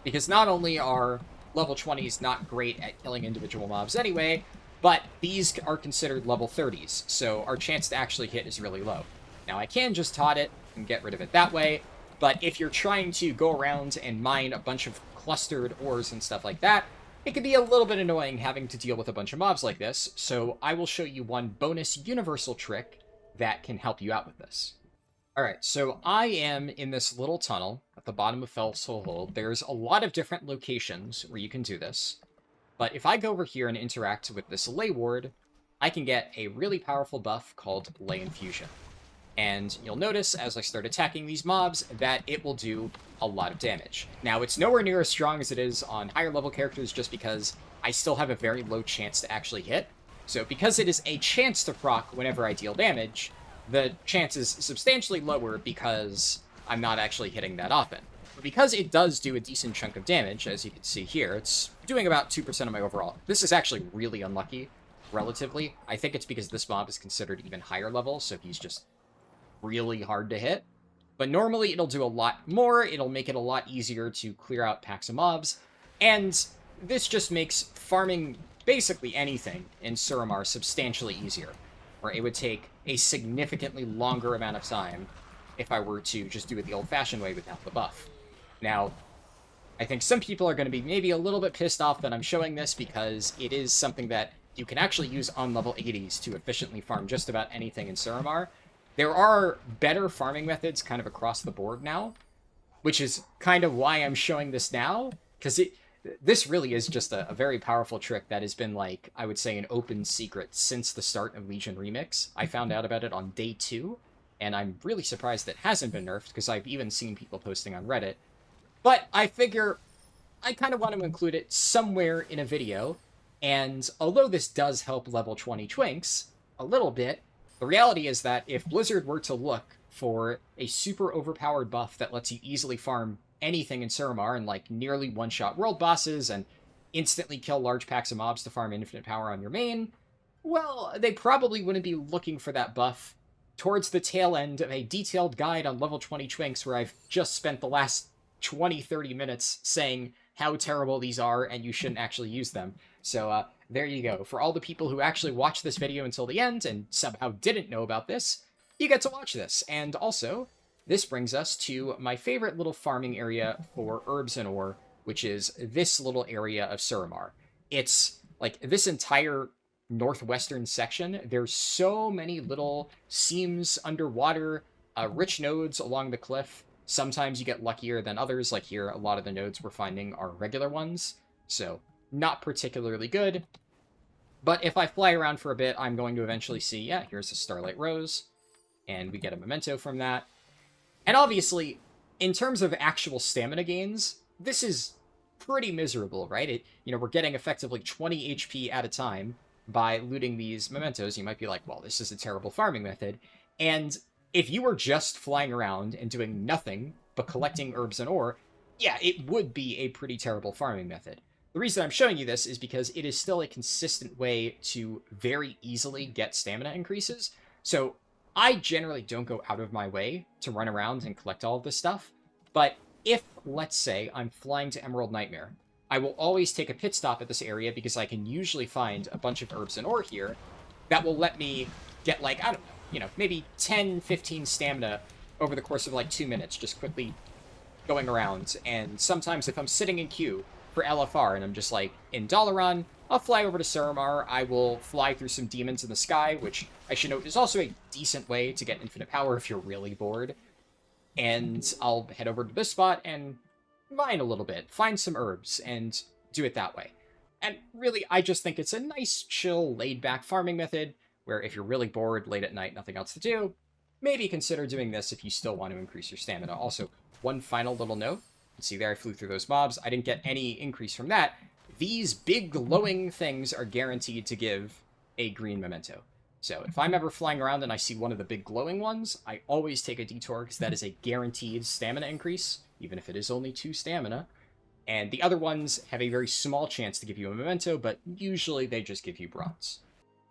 Because not only are level 20s not great at killing individual mobs anyway, but these are considered level 30s, so our chance to actually hit is really low. Now, I can just taunt it and get rid of it that way, but if you're trying to go around and mine a bunch of clustered ores and stuff like that, it can be a little bit annoying having to deal with a bunch of mobs like this, so I will show you one bonus universal trick that can help you out with this. Alright, so I am in this little tunnel at the bottom of Fell Soul Hold. There's a lot of different locations where you can do this, but if I go over here and interact with this Lay Ward, I can get a really powerful buff called Lay Infusion. And you'll notice, as I start attacking these mobs, that it will do a lot of damage. Now, it's nowhere near as strong as it is on higher level characters just because I still have a very low chance to actually hit. So because it is a chance to proc whenever I deal damage, the chance is substantially lower because I'm not actually hitting that often. But because it does do a decent chunk of damage, as you can see here, it's doing about 2% of my overall. This is actually really unlucky, relatively. I think it's because this mob is considered even higher level, so he's just really hard to hit. But normally it'll do a lot more, it'll make it a lot easier to clear out packs of mobs, and this just makes farming basically anything in Suramar substantially easier, where it would take a significantly longer amount of time if I were to just do it the old-fashioned way without the buff. Now, I think some people are going to be maybe a little bit pissed off that I'm showing this because it is something that you can actually use on level 80s to efficiently farm just about anything in Suramar. There are better farming methods kind of across the board now, which is kind of why I'm showing this now, because this really is just a very powerful trick that has been, like, I would say an open secret since the start of Legion Remix. I found out about it on day 2, and I'm really surprised it hasn't been nerfed, because I've even seen people posting on Reddit. But I figure I kind of want to include it somewhere in a video, and although this does help level 20 Twinks a little bit, the reality is that if Blizzard were to look for a super overpowered buff that lets you easily farm anything in Suramar and like nearly one-shot world bosses and instantly kill large packs of mobs to farm infinite power on your main, well, they probably wouldn't be looking for that buff towards the tail end of a detailed guide on level 20 Twinks where I've just spent the last 20-30 minutes saying how terrible these are and you shouldn't actually use them. So, there you go. For all the people who actually watched this video until the end and somehow didn't know about this, you get to watch this. And also, this brings us to my favorite little farming area for herbs and ore, which is this little area of Suramar. It's, like, this entire northwestern section. There's so many little seams underwater, rich nodes along the cliff. Sometimes you get luckier than others, like here, a lot of the nodes we're finding are regular ones, so not particularly good. But if I fly around for a bit, I'm going to eventually see, yeah, here's a Starlight Rose, and we get a memento from that. And obviously, in terms of actual stamina gains, this is pretty miserable, right? We're getting effectively 20 HP at a time by looting these mementos. You might be like, well, this is a terrible farming method. And if you were just flying around and doing nothing but collecting herbs and ore, yeah, it would be a pretty terrible farming method. The reason I'm showing you this is because it is still a consistent way to very easily get stamina increases. So I generally don't go out of my way to run around and collect all of this stuff. But if, let's say, I'm flying to Emerald Nightmare, I will always take a pit stop at this area because I can usually find a bunch of herbs and ore here that will let me get, like, I don't know, maybe 10, 15 stamina over the course of, like, 2 minutes, just quickly going around. And sometimes if I'm sitting in queue for LFR and I'm just, like, in Dalaran, I'll fly over to Suramar. I will fly through some demons in the sky, which I should note is also a decent way to get infinite power if you're really bored. And I'll head over to this spot and mine a little bit, find some herbs, and do it that way. And really, I just think it's a nice, chill, laid-back farming method, where if you're really bored late at night, nothing else to do, maybe consider doing this if you still want to increase your stamina. Also, one final little note. See there, I flew through those mobs. I didn't get any increase from that. These big glowing things are guaranteed to give a green memento. So if I'm ever flying around and I see one of the big glowing ones, I always take a detour because that is a guaranteed stamina increase, even if it is only 2 stamina. And the other ones have a very small chance to give you a memento, but usually they just give you bronze.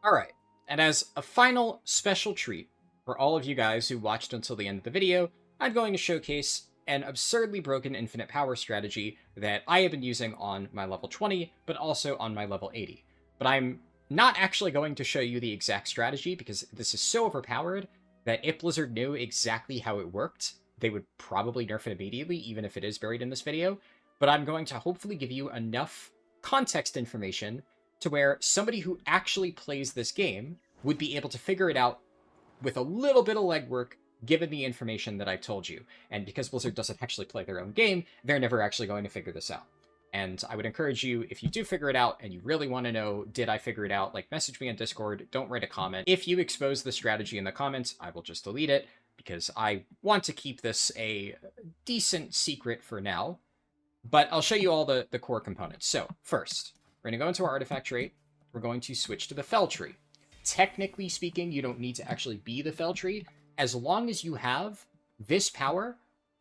Alright, and as a final special treat for all of you guys who watched until the end of the video, I'm going to showcase an absurdly broken infinite power strategy that I have been using on my level 20, but also on my level 80. But I'm not actually going to show you the exact strategy because this is so overpowered that if Blizzard knew exactly how it worked, they would probably nerf it immediately, even if it is buried in this video. But I'm going to hopefully give you enough context information to where somebody who actually plays this game would be able to figure it out with a little bit of legwork, given the information that I've told you. And because Blizzard doesn't actually play their own game, they're never actually going to figure this out. And I would encourage you, if you do figure it out and you really want to know, did I figure it out, like message me on Discord, don't write a comment. If you expose the strategy in the comments, I will just delete it because I want to keep this a decent secret for now. But I'll show you all the core components. So first, we're going to go into our artifact trait. We're going to switch to the fell tree. Technically speaking, you don't need to actually be the fell tree. As long as you have this power,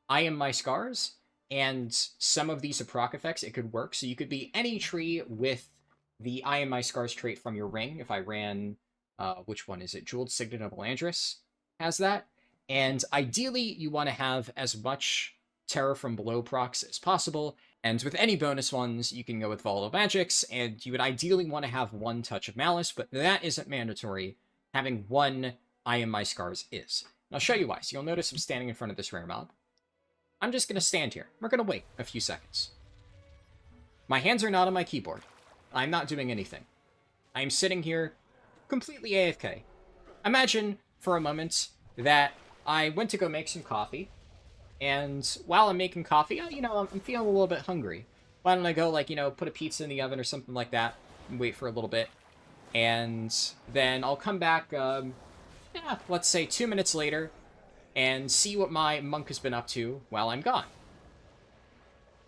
I am my scars, and some of these proc effects, it could work. So you could be any tree with the I am my scars trait from your ring. If I ran, which one is it? Jeweled Signet of Elandris has that. And ideally, you want to have as much Terror from Below procs as possible. And with any bonus ones, you can go with Volatile Magics, and you would ideally want to have 1 touch of Malice, but that isn't mandatory. Having 1 I am my scars is. And I'll show you why. So you'll notice I'm standing in front of this rare mob. I'm just going to stand here. We're going to wait a few seconds. My hands are not on my keyboard. I'm not doing anything. I'm sitting here completely AFK. Imagine for a moment that I went to go make some coffee, and while I'm making coffee, I'm feeling a little bit hungry. Why don't I go, put a pizza in the oven or something like that and wait for a little bit. And then I'll come back, let's say 2 minutes later, and see what my monk has been up to while I'm gone.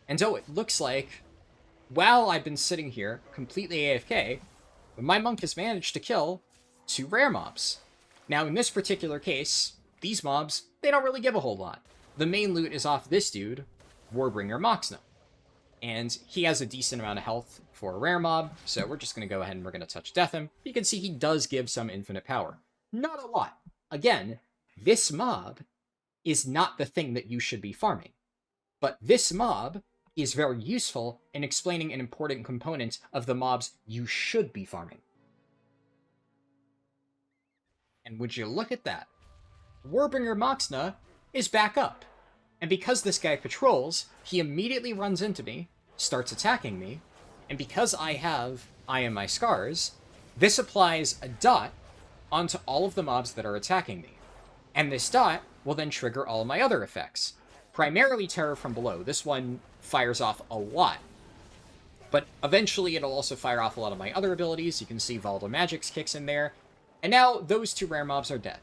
And it looks like, while I've been sitting here, completely AFK, my monk has managed to kill 2 rare mobs. Now, in this particular case, these mobs, they don't really give a whole lot. The main loot is off this dude, Warbringer Moxna. And he has a decent amount of health for a rare mob, so we're just going to go ahead and we're going to touch death him. You can see he does give some infinite power. Not a lot. Again, this mob is not the thing that you should be farming. But this mob is very useful in explaining an important component of the mobs you should be farming. And would you look at that? Warbringer Moxna is back up. And because this guy patrols, he immediately runs into me, starts attacking me, and because I have I am my scars, this applies a dot onto all of the mobs that are attacking me. And this dot will then trigger all of my other effects. Primarily Terror from Below. This one fires off a lot. But eventually it'll also fire off a lot of my other abilities. You can see Volatile Magics kicks in there. And now those 2 rare mobs are dead.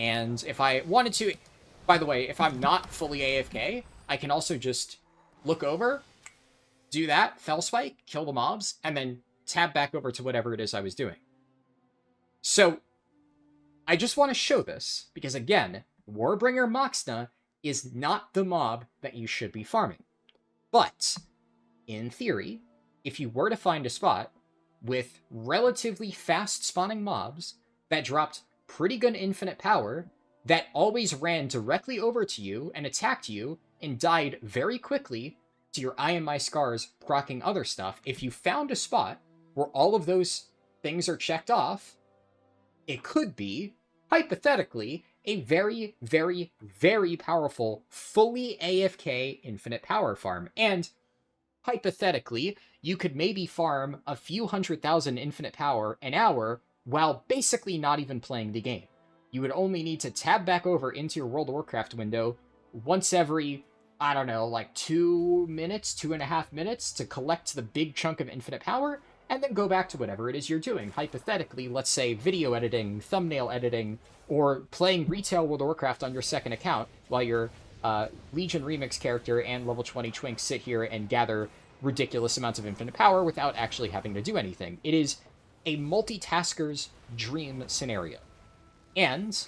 And if I wanted to... By the way, if I'm not fully AFK, I can also just look over, do that, Fell Spike, kill the mobs, and then tab back over to whatever it is I was doing. So, I just want to show this, because again, Warbringer Moxna is not the mob that you should be farming. But, in theory, if you were to find a spot with relatively fast spawning mobs that dropped pretty good infinite power, that always ran directly over to you and attacked you and died very quickly to your I am my scars proccing other stuff, if you found a spot where all of those things are checked off, it could be, hypothetically, a very, very, very powerful, fully AFK infinite power farm. And, hypothetically, you could maybe farm a few 100,000 infinite power an hour while basically not even playing the game. You would only need to tab back over into your World of Warcraft window once every, 2 minutes, 2.5 minutes to collect the big chunk of infinite power, and then go back to whatever it is you're doing. Hypothetically, let's say video editing, thumbnail editing, or playing retail World of Warcraft on your second account while your Legion Remix character and level 20 Twinks sit here and gather ridiculous amounts of infinite power without actually having to do anything. It is a multitasker's dream scenario. And,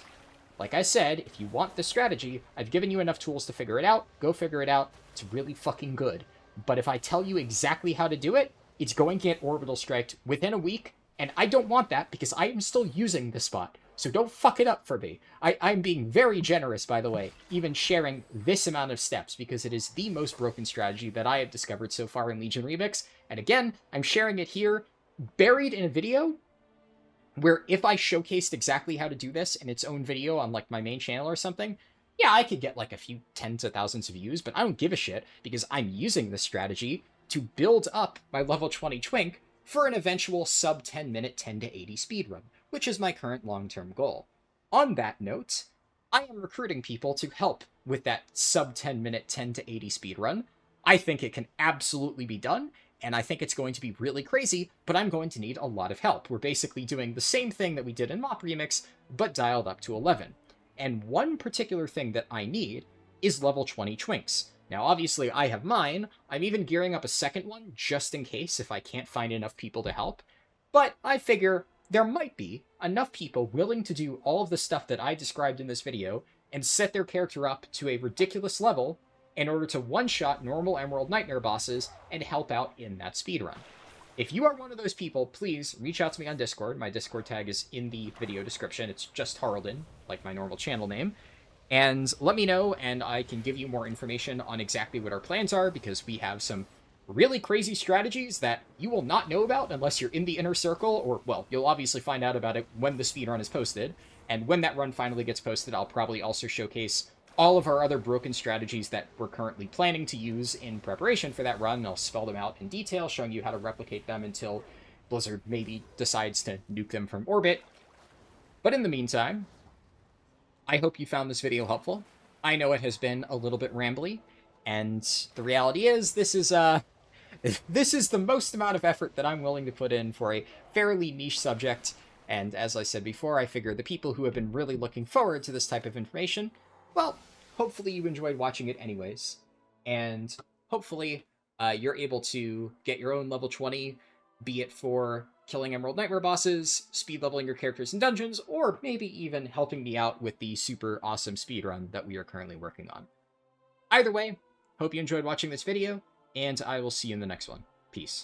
like I said, if you want this strategy, I've given you enough tools to figure it out. Go figure it out. It's really fucking good. But if I tell you exactly how to do it, it's going to get orbital striked within a week, and I don't want that because I am still using this spot. So don't fuck it up for me. I'm being very generous, by the way, even sharing this amount of steps, because it is the most broken strategy that I have discovered so far in Legion Remix. And again, I'm sharing it here, buried in a video, where if I showcased exactly how to do this in its own video on, like, my main channel or something, yeah, I could get, like, a few tens of thousands of views, but I don't give a shit, because I'm using this strategy to build up my level 20 twink for an eventual sub 10 minute 10 to 80 speedrun, which is my current long-term goal. On that note, I am recruiting people to help with that sub 10 minute 10 to 80 speedrun. I think it can absolutely be done, and I think it's going to be really crazy, but I'm going to need a lot of help. We're basically doing the same thing that we did in Mop Remix, but dialed up to 11. And one particular thing that I need is level 20 twinks. Now, obviously, I have mine. I'm even gearing up a second one, just in case if I can't find enough people to help. But I figure there might be enough people willing to do all of the stuff that I described in this video and set their character up to a ridiculous level in order to one-shot normal Emerald Nightmare bosses and help out in that speedrun. If you are one of those people, please reach out to me on Discord. My Discord tag is in the video description. It's just Harldan, like my normal channel name. And let me know, and I can give you more information on exactly what our plans are, because we have some really crazy strategies that you will not know about unless you're in the inner circle, or, well, you'll obviously find out about it when the speedrun is posted. And when that run finally gets posted, I'll probably also showcase all of our other broken strategies that we're currently planning to use in preparation for that run. I'll spell them out in detail, showing you how to replicate them until Blizzard maybe decides to nuke them from orbit. But in the meantime, I hope you found this video helpful. I know it has been a little bit rambly, and the reality is this is the most amount of effort that I'm willing to put in for a fairly niche subject. And as I said before, I figure the people who have been really looking forward to this type of information, well, hopefully you enjoyed watching it anyways. And hopefully you're able to get your own level 20, be it for killing Emerald Nightmare bosses, speed leveling your characters in dungeons, or maybe even helping me out with the super awesome speedrun that we are currently working on. Either way, hope you enjoyed watching this video, and I will see you in the next one. Peace.